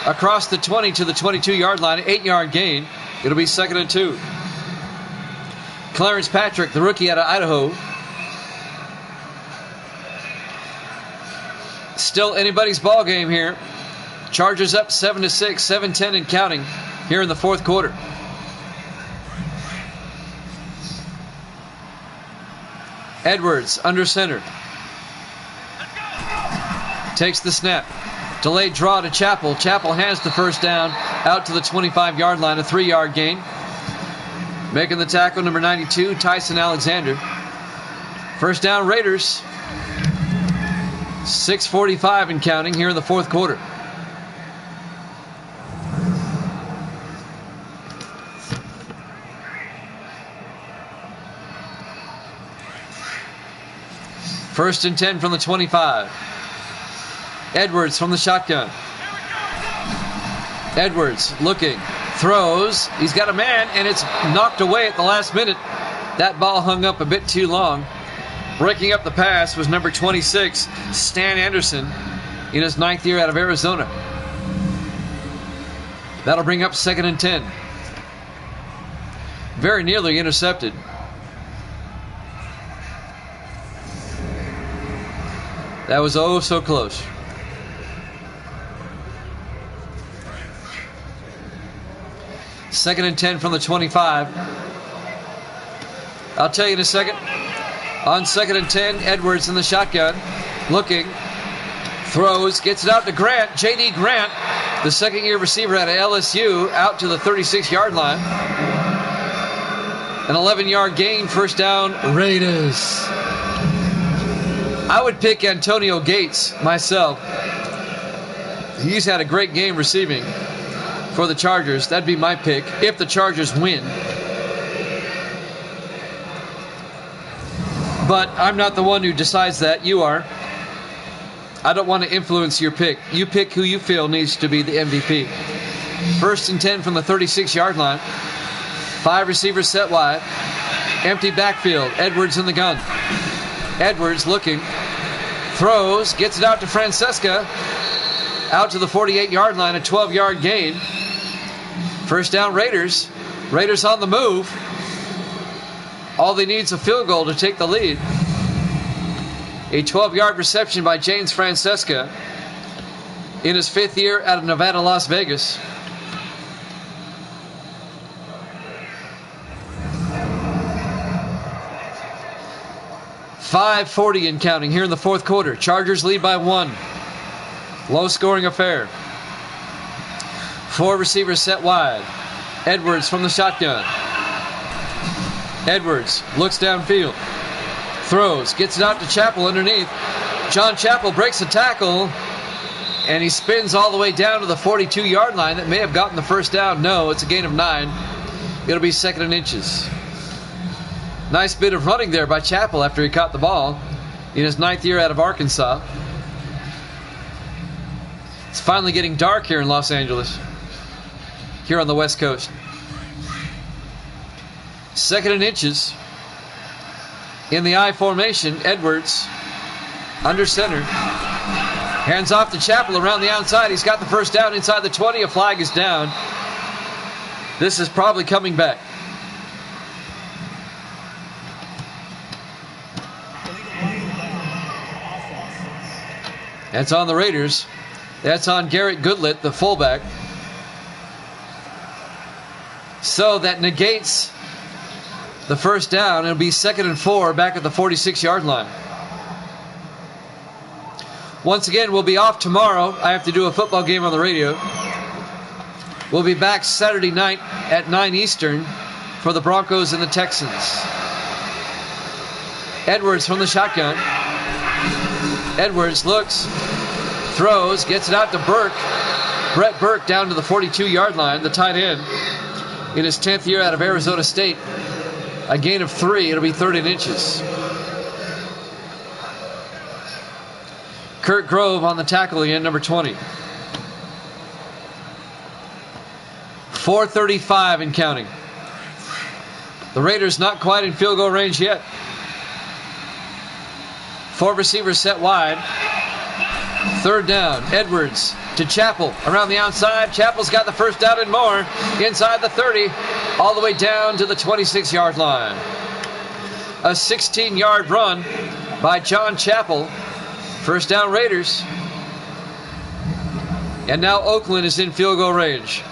Across the 20 to the 22-yard line, 8-yard gain. It'll be 2nd and 2. Clarence Patrick, the rookie out of Idaho. Still anybody's ball game here. Chargers up 7-6, 7-10 and counting here in the 4th quarter. Edwards under center. Takes the snap. Delayed draw to Chappell. Chappell has the first down out to the 25-yard line, a 3-yard gain. Making the tackle, number 92, Tyson Alexander. First down, Raiders. 6:45 and counting here in the fourth quarter. First and 10 from the 25. Edwards from the shotgun. Edwards looking, throws. He's got a man, and it's knocked away at the last minute. That ball hung up a bit too long. Breaking up the pass was number 26, Stan Anderson, in his 9th year out of Arizona. That'll bring up 2nd and 10. Very nearly intercepted. That was oh so close. Second and 10 from the 25. I'll tell you in a second. On 2nd and 10, Edwards in the shotgun. Looking. Throws. Gets it out to Grant. J.D. Grant, the second-year receiver out of LSU, out to the 36-yard line. An 11-yard gain. First down, Raiders. I would pick Antonio Gates myself. He's had a great game receiving for the Chargers. That'd be my pick if the Chargers win. But I'm not the one who decides that. You are. I don't want to influence your pick. You pick who you feel needs to be the MVP. First and 10 from the 36-yard line. 5 receivers set wide. Empty backfield. Edwards in the gun. Edwards looking. Throws. Gets it out to Francesca. Out to the 48-yard line. A 12-yard gain. First down, Raiders. Raiders on the move. All they need is a field goal to take the lead. A 12-yard reception by James Francesca in his 5th year out of Nevada, Las Vegas. .540 and counting here in the fourth quarter. Chargers lead by 1. Low-scoring affair. 4 receivers set wide. Edwards from the shotgun. Edwards looks downfield. Throws. Gets it out to Chappell underneath. John Chappell breaks a tackle. And he spins all the way down to the 42-yard line. That may have gotten the first down. No, it's a gain of 9. It'll be 2nd and inches. Nice bit of running there by Chappell after he caught the ball in his 9th year out of Arkansas. It's finally getting dark here in Los Angeles, here on the West Coast. 2nd and inches. In the I formation, Edwards under center. Hands off to Chappell around the outside. He's got the first down inside the 20. A flag is down. This is probably coming back. That's on the Raiders. That's on Garrett Goodlett, the fullback. So that negates the first down. It'll be 2nd and 4 back at the 46-yard line. Once again, we'll be off tomorrow. I have to do a football game on the radio. We'll be back Saturday night at 9 Eastern for the Broncos and the Texans. Edwards from the shotgun. Edwards looks, throws, gets it out to Burke. Brett Burke down to the 42-yard line, the tight end, in his 10th year out of Arizona State. A gain of 3. It'll be 3rd and inches. Kurt Grove on the tackle again, number 20. 4:35 and counting. The Raiders not quite in field goal range yet. 4 receivers set wide. 3rd down. Edwards to Chappell around the outside. Chappell's got the first down and more. Inside the 30. All the way down to the 26-yard line. A 16-yard run by John Chappell. First down, Raiders. And now Oakland is in field goal range.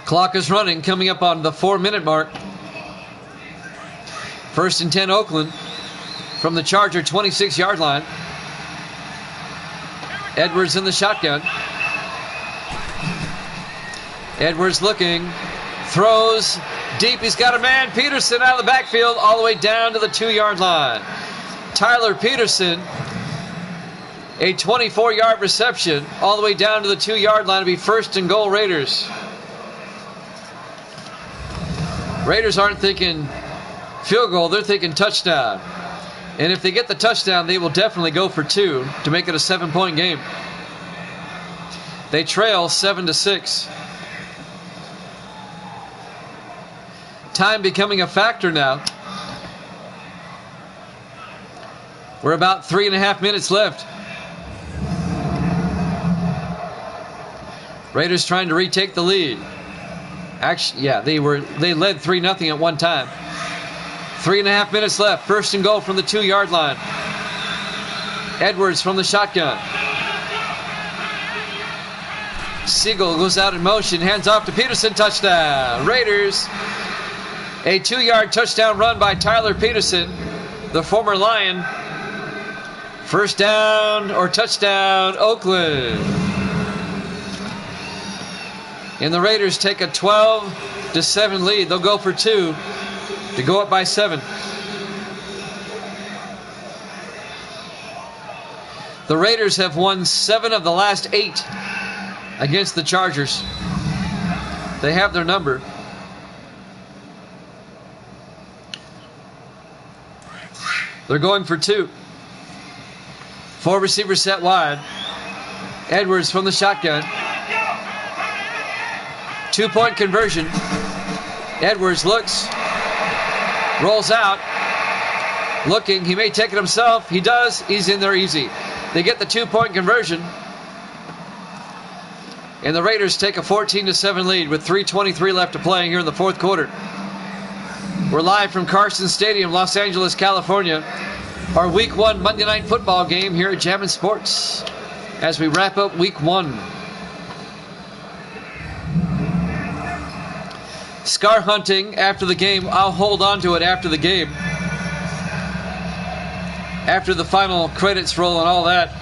Clock is running, coming up on the 4-minute mark. 1st and 10 Oakland from the Charger 26-yard line. Edwards in the shotgun. Edwards looking, throws deep. He's got a man. Peterson out of the backfield all the way down to the 2-yard line. Tyler Peterson, a 24-yard reception all the way down to the 2-yard line to be 1st and goal Raiders. Raiders aren't thinking field goal, they're thinking touchdown. And if they get the touchdown, they will definitely go for 2 to make it a 7-point game. They trail 7-6. Time becoming a factor now. We're about 3.5 minutes left. Raiders trying to retake the lead. Actually, yeah, they led 3-0 at one time. 3.5 minutes left. 1st and goal from the 2-yard line. Edwards from the shotgun. Siegel goes out in motion. Hands off to Peterson. Touchdown. Raiders. A 2-yard touchdown run by Tyler Peterson, the former Lion. 1st down or touchdown, Oakland. And the Raiders take a 12-7 lead. They'll go for 2 to go up by 7. The Raiders have won 7 of the last 8 against the Chargers. They have their number. They're going for 2. 4 receivers set wide. Edwards from the shotgun. 2-point conversion. Edwards looks, rolls out, looking. He may take it himself. He does. He's in there easy. They get the 2-point conversion. And the Raiders take a 14-7 lead with 3:23 left to play here in the 4th quarter. We're live from Carson Stadium, Los Angeles, California. Our Week 1 Monday Night Football game here at Jammin' Sports as we wrap up Week 1. Scar hunting after the game. I'll hold on to it after the game. After the final credits roll and all that,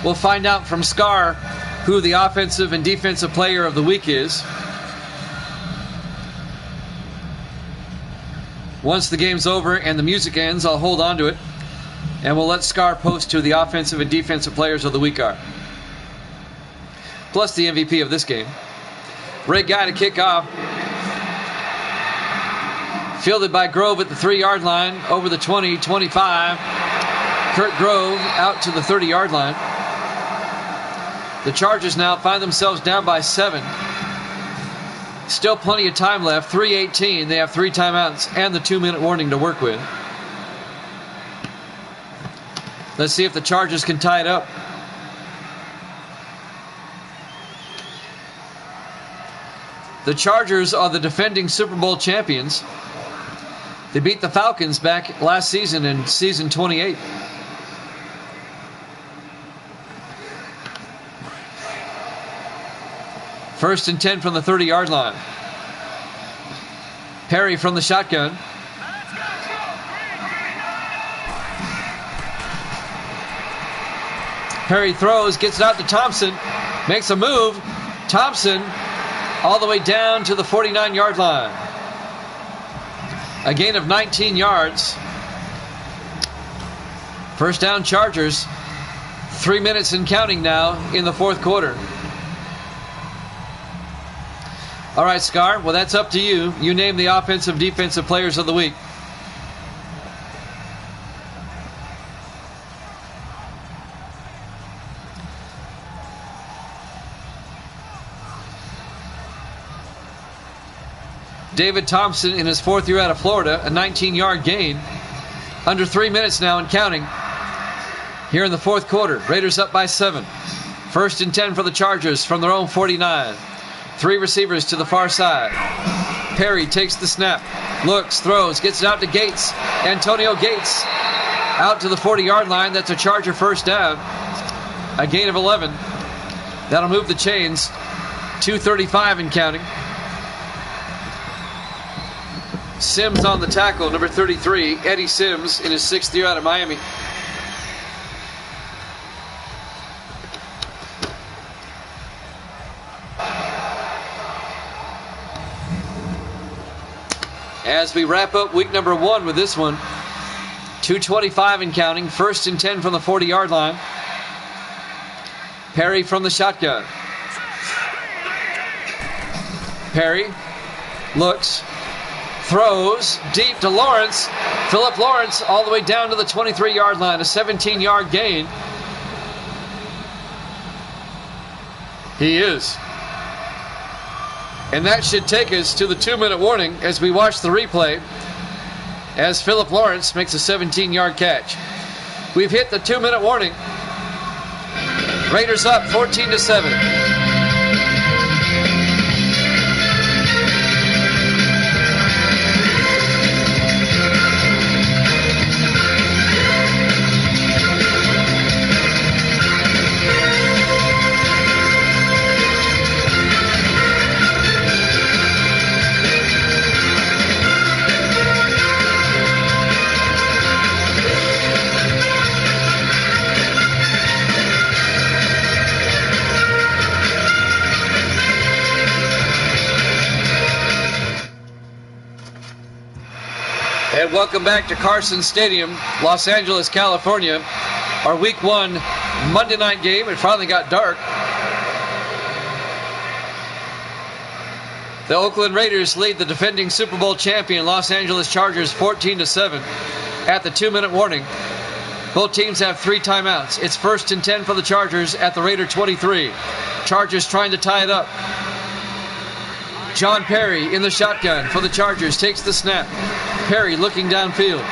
we'll find out from Scar who the offensive and defensive player of the week is. Once the game's over and the music ends, I'll hold on to it. And we'll let Scar post who the offensive and defensive players of the week are. Plus the MVP of this game. Ray Guy to kick off. Fielded by Grove at the 3-yard line. Over the 20, 25. Kurt Grove out to the 30-yard line. The Chargers now find themselves down by 7. Still plenty of time left. 3:18. They have 3 timeouts and the 2-minute warning to work with. Let's see if the Chargers can tie it up. The Chargers are the defending Super Bowl champions. They beat the Falcons back last season in season 28. First and 10 from the 30-yard line. Perry from the shotgun. Perry throws, gets it out to Thompson, makes a move. Thompson all the way down to the 49-yard line. A gain of 19 yards. First down Chargers. 3 minutes and counting now in the 4th quarter. All right, Scar. Well, that's up to you. You name the offensive, defensive players of the week. David Thompson in his 4th year out of Florida, a 19-yard gain. Under 3 minutes now and counting. Here in the 4th quarter, Raiders up by 7. First and 10 for the Chargers from their own 49. 3 receivers to the far side. Perry takes the snap, looks, throws, gets it out to Gates. Antonio Gates out to the 40-yard line. That's a Charger first down. A gain of 11. That'll move the chains. 2:35 and counting. Sims on the tackle, number 33, Eddie Sims, in his 6th year out of Miami. As we wrap up week number 1 with this one, 2:25 and counting, 1st and 10 from the 40-yard line. Perry from the shotgun. Perry looks, throws deep to Lawrence. Philip Lawrence all the way down to the 23-yard line, a 17-yard gain. He is. And that should take us to the 2-minute warning as we watch the replay as Philip Lawrence makes a 17-yard catch. We've hit the 2-minute warning. Raiders up 14-7. And welcome back to Carson Stadium, Los Angeles, California. Our Week 1 Monday night game. It finally got dark. The Oakland Raiders lead the defending Super Bowl champion Los Angeles Chargers 14-7 at the 2-minute warning. Both teams have 3 timeouts. It's 1st and 10 for the Chargers at the Raider 23. Chargers trying to tie it up. John Perry in the shotgun for the Chargers, takes the snap. Perry looking downfield,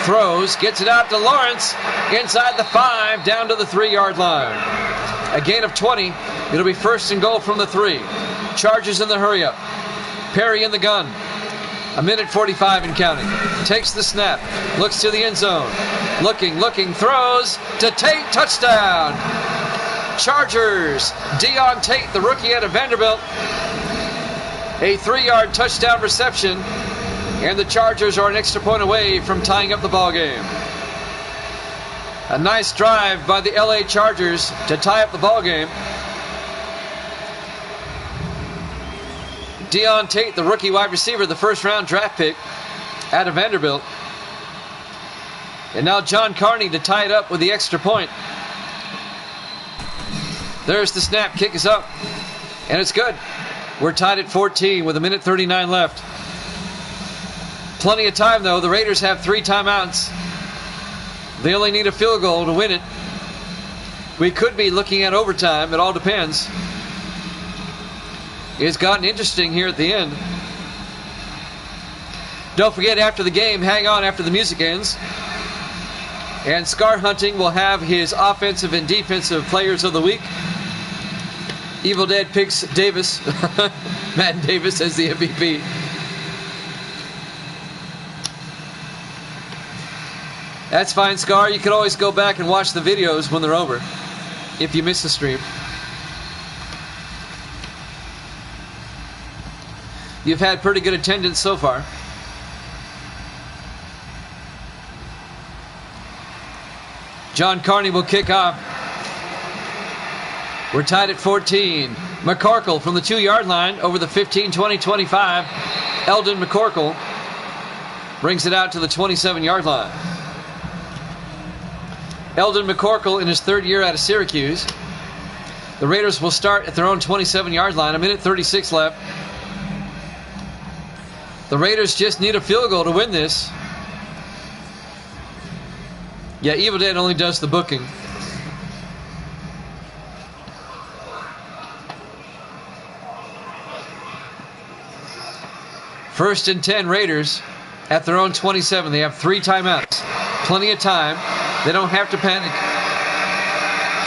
throws, gets it out to Lawrence, inside the 5, down to the 3-yard line. A gain of 20. It'll be 1st and goal from the 3. Chargers in the hurry up. Perry in the gun. 1:45 and counting. Takes the snap, looks to the end zone. Looking, throws to Tate, touchdown. Chargers, Deon Tate, the rookie out of Vanderbilt. A 3-yard touchdown reception, and the Chargers are an extra point away from tying up the ball game. A nice drive by the LA Chargers to tie up the ball game. Deon Tate, the rookie wide receiver, the 1st-round draft pick out of Vanderbilt. And now John Carney to tie it up with the extra point. There's the snap, kick is up, and it's good. We're tied at 14 with 1:39 left. Plenty of time, though. The Raiders have 3 timeouts. They only need a field goal to win it. We could be looking at overtime. It all depends. It's gotten interesting here at the end. Don't forget, after the game, hang on after the music ends. And Scar Hunting will have his offensive and defensive players of the week. Evil Dead picks Davis, Matt Davis, as the MVP. That's fine, Scar. You can always go back and watch the videos when they're over, if you miss the stream. You've had pretty good attendance so far. John Carney will kick off. We're tied at 14. McCorkle from the 2-yard line over the 15, 20, 25. Eldon McCorkle brings it out to the 27-yard line. Eldon McCorkle in his 3rd year out of Syracuse. The Raiders will start at their own 27-yard line. 1:36 left. The Raiders just need a field goal to win this. Yeah, Evil Dead only does the booking. First and 10 Raiders at their own 27. They have 3 timeouts. Plenty of time. They don't have to panic.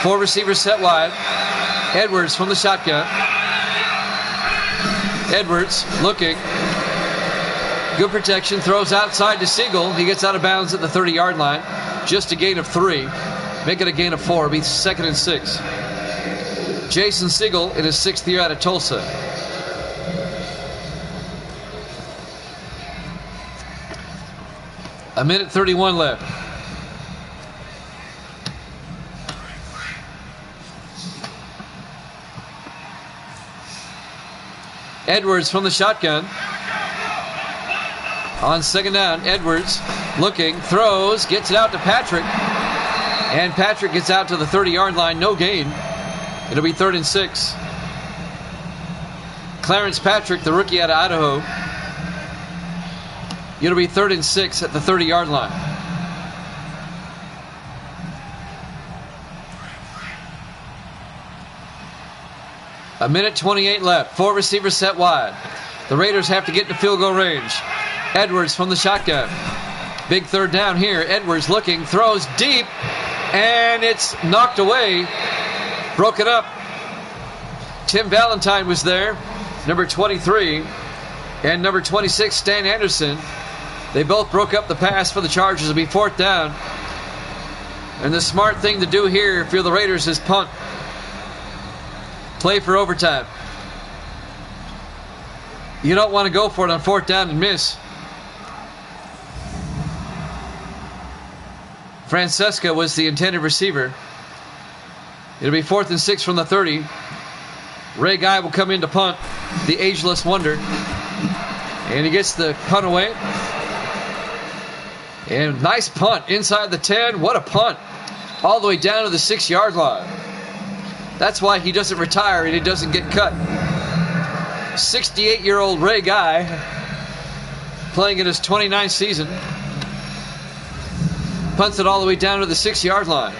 4 receivers set wide. Edwards from the shotgun. Edwards looking. Good protection. Throws outside to Siegel. He gets out of bounds at the 30-yard line. Just a gain of 3. Make it a gain of 4. It'll be 2nd and 6. Jason Siegel in his 6th year out of Tulsa. A minute 31 left. Edwards from the shotgun. On second down, Edwards looking, throws, gets it out to Patrick. And Patrick gets out to the 30-yard line, no gain. It'll be 3rd and 6. Clarence Patrick, the rookie out of Idaho. It'll be 3rd and 6 at the 30-yard line. A minute 28 left. 4 receivers set wide. The Raiders have to get to field goal range. Edwards from the shotgun. Big 3rd down here. Edwards looking, throws deep, and it's knocked away. Broken up. Tim Valentine was there. Number 23 and number 26, Stan Anderson. They both broke up the pass for the Chargers. It'll be 4th down. And the smart thing to do here, if you're the Raiders, is punt. Play for overtime. You don't want to go for it on 4th down and miss. Francesca was the intended receiver. It'll be 4th and 6 from the 30. Ray Guy will come in to punt, the ageless wonder. And he gets the punt away. And nice punt inside the 10. What a punt. All the way down to the 6-yard line. That's why he doesn't retire and he doesn't get cut. 68-year-old Ray Guy, playing in his 29th season. Punts it all the way down to the 6-yard line.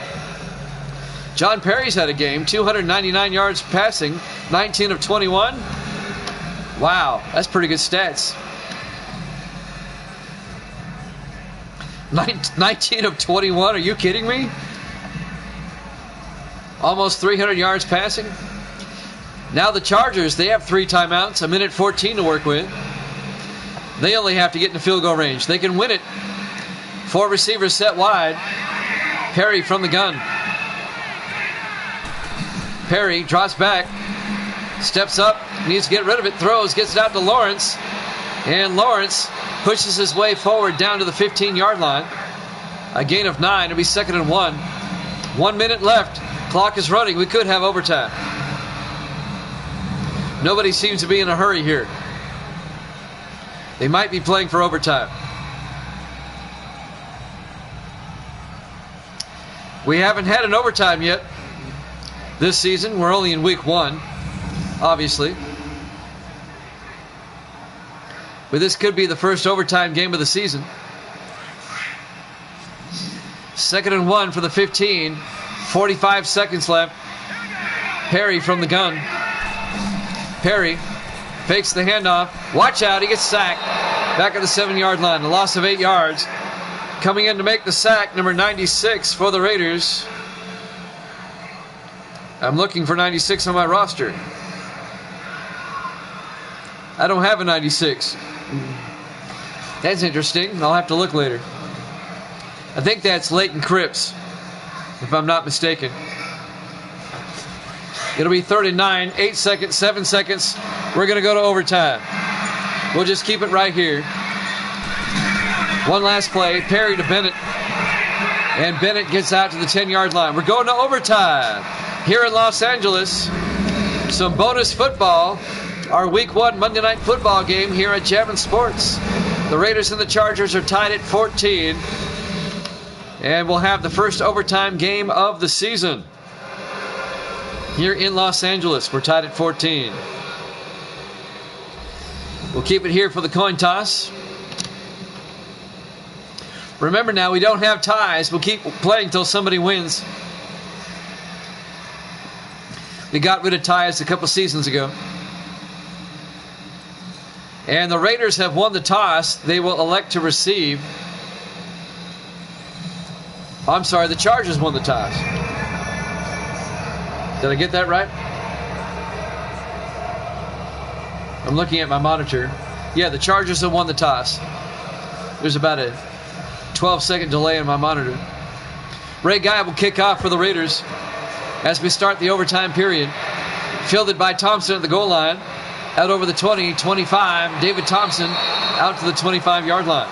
John Perry's had a game, 299 yards passing, 19 of 21. Wow, that's pretty good stats. 19 of 21, are you kidding me? Almost 300 yards passing. Now the Chargers, they have 3 timeouts, a minute 14 to work with. They only have to get in the field goal range. They can win it. 4 receivers set wide. Perry from the gun. Perry drops back, steps up, needs to get rid of it, throws, gets it out to Lawrence. And Lawrence pushes his way forward down to the 15-yard line. A gain of 9. It'll be 2nd and 1. 1 minute left. Clock is running. We could have overtime. Nobody seems to be in a hurry here. They might be playing for overtime. We haven't had an overtime yet this season. We're only in week 1, obviously. But this could be the first overtime game of the season. 2nd and 1 for the 15. 45 seconds left. Perry from the gun. Perry fakes the handoff. Watch out, he gets sacked. Back at the 7-yard line. A loss of 8 yards. Coming in to make the sack, number 96 for the Raiders. I'm looking for 96 on my roster. I don't have a 96. That's interesting. I'll have to look later. I think that's Leighton Cripps, if I'm not mistaken. It'll be 3rd and 9, 8 seconds, 7 seconds. We're going to go to overtime. We'll just keep it right here. One last play. Perry to Bennett. And Bennett gets out to the 10-yard line. We're going to overtime here in Los Angeles. Some bonus football. Our Week 1 Monday Night Football game here at Javin Sports. The Raiders and the Chargers are tied at 14. And we'll have the first overtime game of the season here in Los Angeles. We're tied at 14. We'll keep it here for the coin toss. Remember now, we don't have ties. We'll keep playing until somebody wins. We got rid of ties a couple seasons ago. And the Raiders have won the toss. They will elect to receive. I'm sorry, the Chargers won the toss. Did I get that right? I'm looking at my monitor. Yeah, the Chargers have won the toss. There's about a 12-second delay in my monitor. Ray Guy will kick off for the Raiders as we start the overtime period. Fielded by Thompson at the goal line. Out over the 20, 25. David Thompson out to the 25-yard line.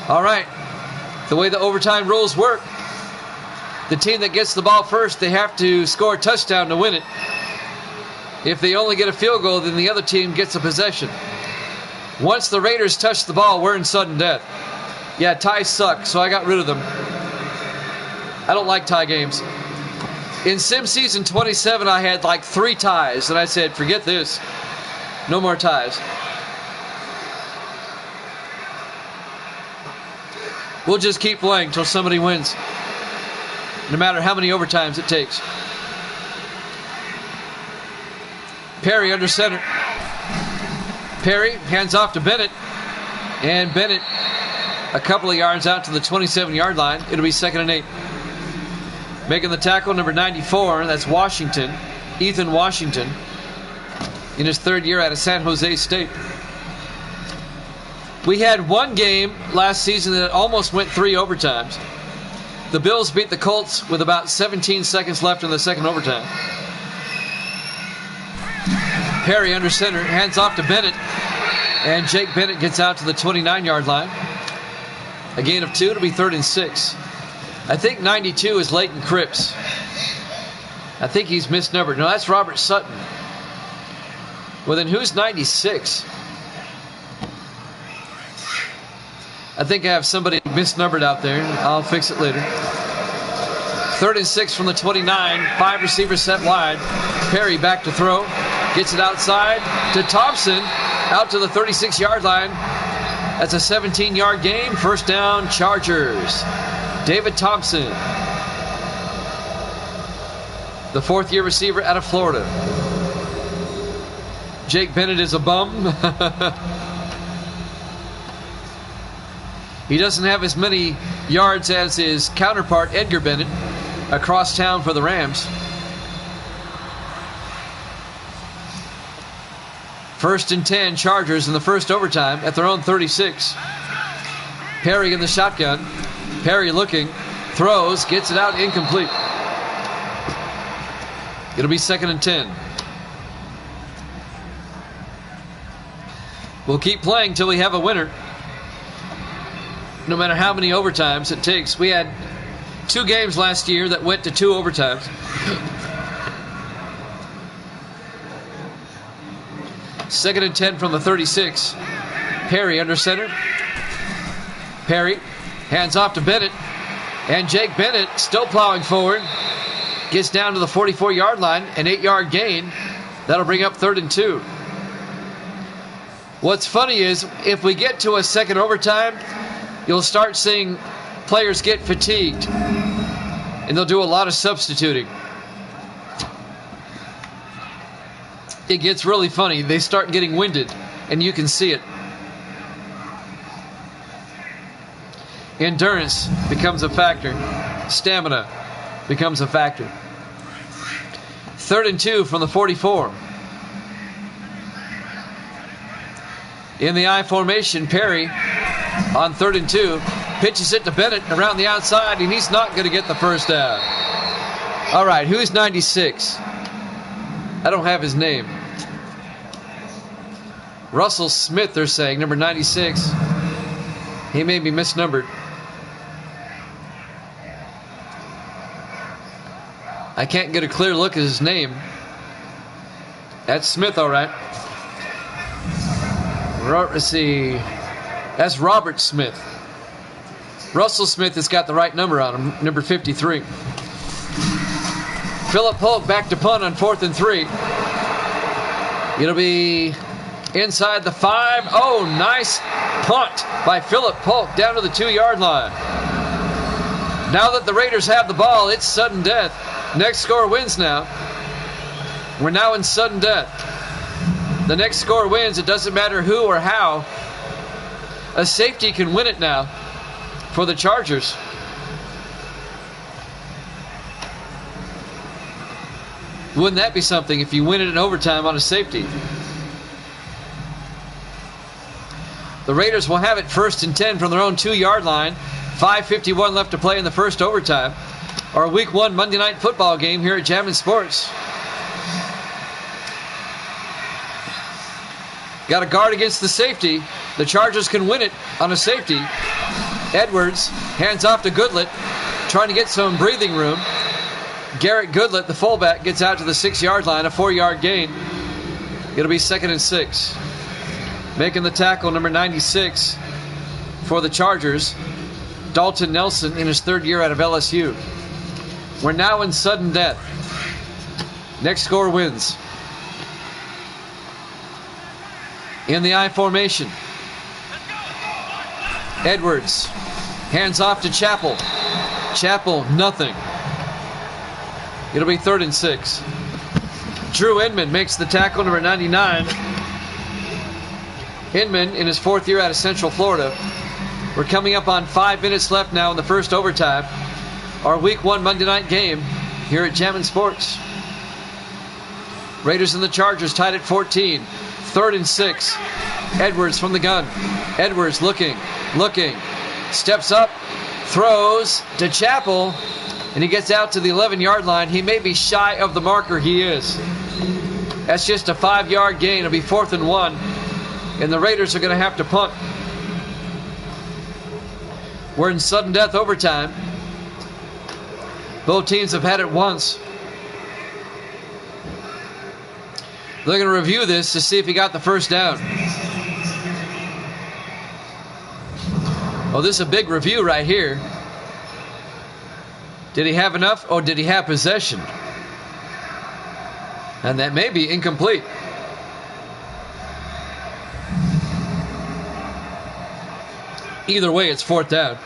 All right. The way the overtime rules work, the team that gets the ball first, they have to score a touchdown to win it. If they only get a field goal, then the other team gets a possession. Once the Raiders touch the ball, we're in sudden death. Yeah, ties suck, so I got rid of them. I don't like tie games. In Sim Season 27, I had like 3 ties, and I said, forget this. No more ties. We'll just keep playing until somebody wins, no matter how many overtimes it takes. Perry under center. Perry hands off to Bennett, and Bennett a couple of yards out to the 27-yard line. It'll be 2nd and 8. Making the tackle, number 94, that's Washington, Ethan Washington, in his 3rd year out of San Jose State. We had one game last season that almost went 3 overtimes. The Bills beat the Colts with about 17 seconds left in the 2nd overtime. Perry under center, hands off to Bennett, and Jake Bennett gets out to the 29-yard line. A gain of 2, it'll be 3rd and 6. I think 92 is Leighton Cripps. I think he's misnumbered. No, that's Robert Sutton. Well, then who's 96? I think I have somebody misnumbered out there. I'll fix it later. 3rd and 6 from the 29. 5 receivers set wide. Perry back to throw. Gets it outside to Thompson. Out to the 36-yard line. That's a 17-yard gain. 1st down, Chargers. David Thompson, the 4th-year receiver out of Florida. Jake Bennett is a bum. He doesn't have as many yards as his counterpart, Edgar Bennett, across town for the Rams. 1st and 10, Chargers in the 1st overtime at their own 36. Perry in the shotgun. Perry looking, throws, gets it out, incomplete. It'll be 2nd and 10. We'll keep playing till we have a winner, no matter how many overtimes it takes. We had 2 games last year that went to 2 overtimes. 2nd and 10 from the 36. Perry under center. Perry hands off to Bennett, and Jake Bennett still plowing forward. Gets down to the 44-yard line, an 8-yard gain. That'll bring up 3rd and 2. What's funny is if we get to a 2nd overtime, you'll start seeing players get fatigued, and they'll do a lot of substituting. It gets really funny. They start getting winded, and you can see it. Endurance becomes a factor. Stamina becomes a factor. 3rd and 2 from the 44. In the I formation, Perry on 3rd and 2 pitches it to Bennett around the outside, and he's not going to get the 1st down. All right, who's 96? I don't have his name. Russell Smith, they're saying, number 96. He may be misnumbered. I can't get a clear look at his name. That's Smith, all right. Let's see. That's Robert Smith. Russell Smith has got the right number on him, number 53. Philip Polk back to punt on 4th and 3. It'll be inside the 5. Oh, nice punt by Philip Polk down to the 2-yard line. Now that the Raiders have the ball, it's sudden death. Next score wins now. We're now in sudden death. The next score wins. It doesn't matter who or how. A safety can win it now for the Chargers. Wouldn't that be something if you win it in overtime on a safety? The Raiders will have it 1st and 10 from their own 2-yard line. 5:51 left to play in the 1st overtime. Our Week 1 Monday Night Football game here at Jammin' Sports. Got a guard against the safety. The Chargers can win it on a safety. Edwards hands off to Goodlett, trying to get some breathing room. Garrett Goodlett, the fullback, gets out to the 6-yard line, a 4-yard gain. It'll be 2nd and 6. Making the tackle, number 96 for the Chargers, Dalton Nelson, in his 3rd year out of LSU. We're now in sudden death. Next score wins. In the I formation, Edwards hands off to Chappell. Chappell, nothing. It'll be 3rd and 6. Drew Inman makes the tackle, number 99. Inman in his 4th year out of Central Florida. We're coming up on 5 minutes left now in the first overtime. Our Week 1 Monday night game here at Jammin' Sports. Raiders and the Chargers tied at 14. 3rd and 6. Edwards from the gun. Edwards looking. Steps up, throws to Chappell, and he gets out to the 11-yard line. He may be shy of the marker. He is. That's just a 5-yard gain. It'll be 4th and 1, and the Raiders are going to have to punt. We're in sudden death overtime. Both teams have had it once. They're going to review this to see if he got the first down. Oh, this is a big review right here. Did he have enough, or did he have possession? And that may be incomplete. Either way, it's 4th down.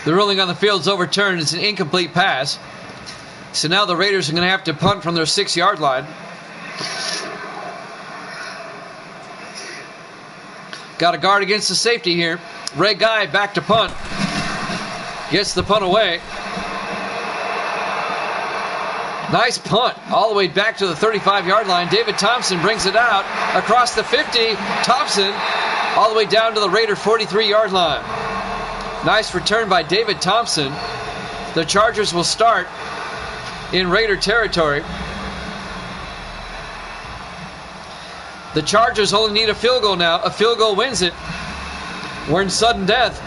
The ruling on the field is overturned. It's an incomplete pass. So now the Raiders are going to have to punt from their 6-yard line. Got a guard against the safety here. Ray Guy back to punt. Gets the punt away. Nice punt all the way back to the 35-yard line. David Thompson brings it out across the 50. Thompson all the way down to the Raider 43-yard line. Nice return by David Thompson. The Chargers will start in Raider territory. The Chargers only need a field goal now. A field goal wins it. We're in sudden death.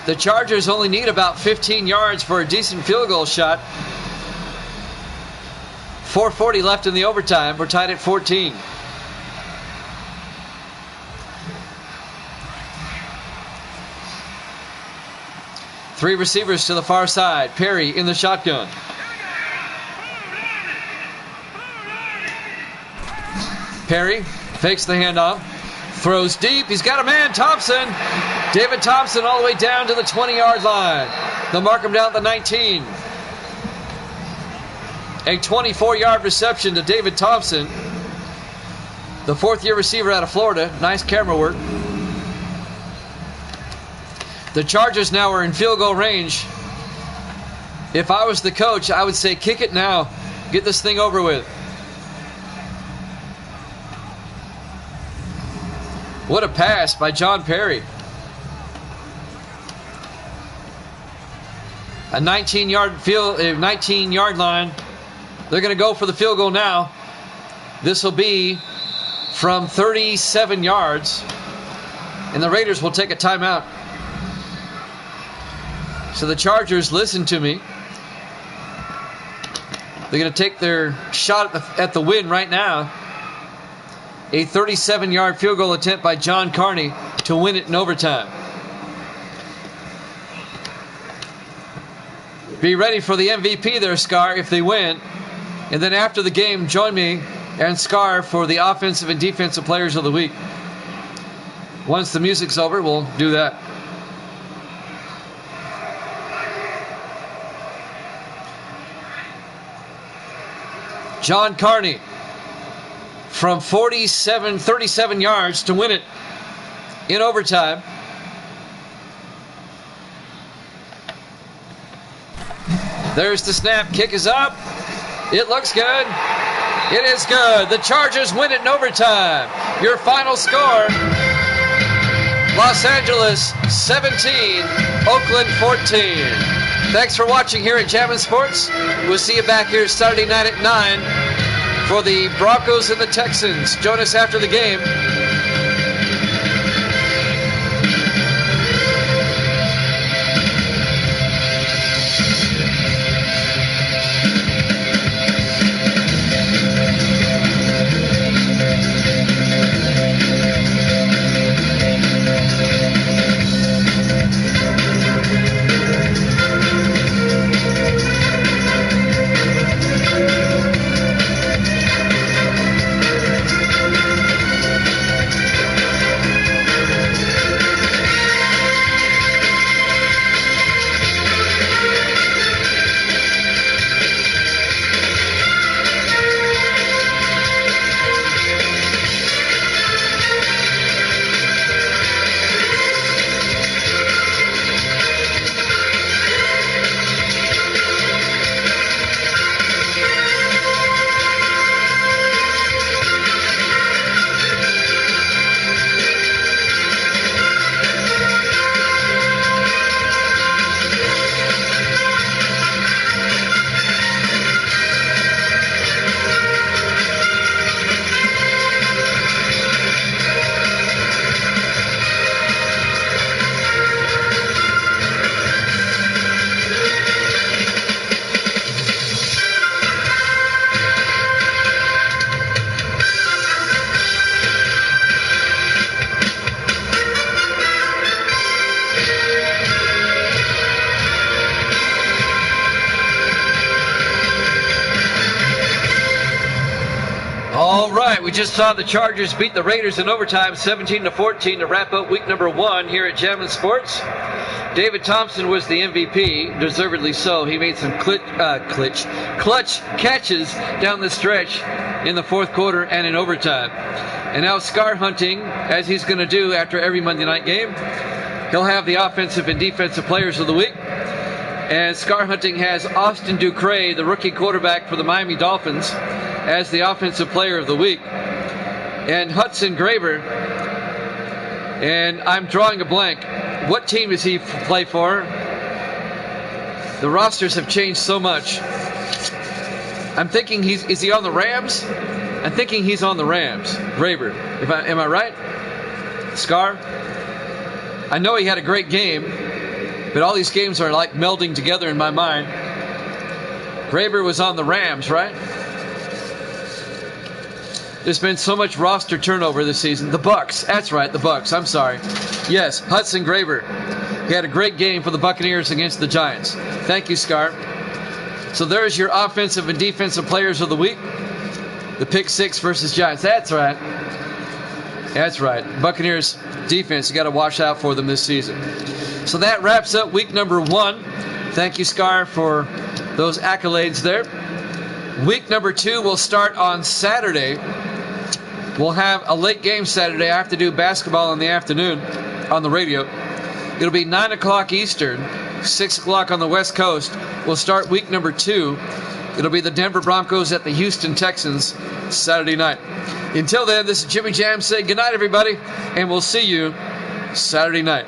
The Chargers only need about 15 yards for a decent field goal shot. 4:40 left in the overtime. We're tied at 14. Three receivers to the far side. Perry in the shotgun. Perry fakes the handoff. Throws deep. He's got a man. Thompson. David Thompson all the way down to the 20-yard line. They'll mark him down at the 19. A 24-yard reception to David Thompson, the 4th-year receiver out of Florida. Nice camera work. The Chargers now are in field goal range. If I was the coach, I would say kick it now. Get this thing over with. What a pass by John Perry. A 19-yard line. They're going to go for the field goal now. This will be from 37 yards. And the Raiders will take a timeout. So the Chargers, listen to me. They're going to take their shot at the win right now. A 37-yard field goal attempt by John Carney to win it in overtime. Be ready for the MVP there, Scar, if they win. And then after the game, join me and Scar for the offensive and defensive players of the week. Once the music's over, we'll do that. John Carney from 37 yards to win it in overtime. There's the snap. Kick is up. It looks good. It is good. The Chargers win it in overtime. Your final score: Los Angeles 17, Oakland 14. Thanks for watching here at Jammin' Sports. We'll see you back here Saturday night at 9 for the Broncos and the Texans. Join us after the game. All right, we just saw the Chargers beat the Raiders in overtime 17-14 to wrap up week number 1 here at Jammin' Sports. David Thompson was the MVP, deservedly so. He made some clutch catches down the stretch in the fourth quarter and in overtime. And now Scar hunting, as he's going to do after every Monday night game. He'll have the offensive and defensive players of the week. And Scar hunting has Austin Ducre, the rookie quarterback for the Miami Dolphins, as the offensive player of the week. And Hudson Graver, and I'm drawing a blank. What team does he play for? The rosters have changed so much. I'm thinking is he on the Rams? I'm thinking he's on the Rams. Graver. Am I right? Scar? I know he had a great game, but all these games are like melding together in my mind. Graver was on the Rams, right? There's been so much roster turnover this season. The Bucks. That's right, the Bucks. I'm sorry. Yes, Hudson Graver. He had a great game for the Buccaneers against the Giants. Thank you, Scar. So there's your offensive and defensive players of the week. The pick six versus Giants. That's right. That's right. Buccaneers defense, you got to watch out for them this season. So that wraps up week number 1. Thank you, Scar, for those accolades there. Week number 2 will start on Saturday. We'll have a late game Saturday. I have to do basketball in the afternoon on the radio. It'll be 9 o'clock Eastern, 6 o'clock on the West Coast. We'll start week number 2. It'll be the Denver Broncos at the Houston Texans Saturday night. Until then, this is Jimmy Jam saying good night, everybody, and we'll see you Saturday night.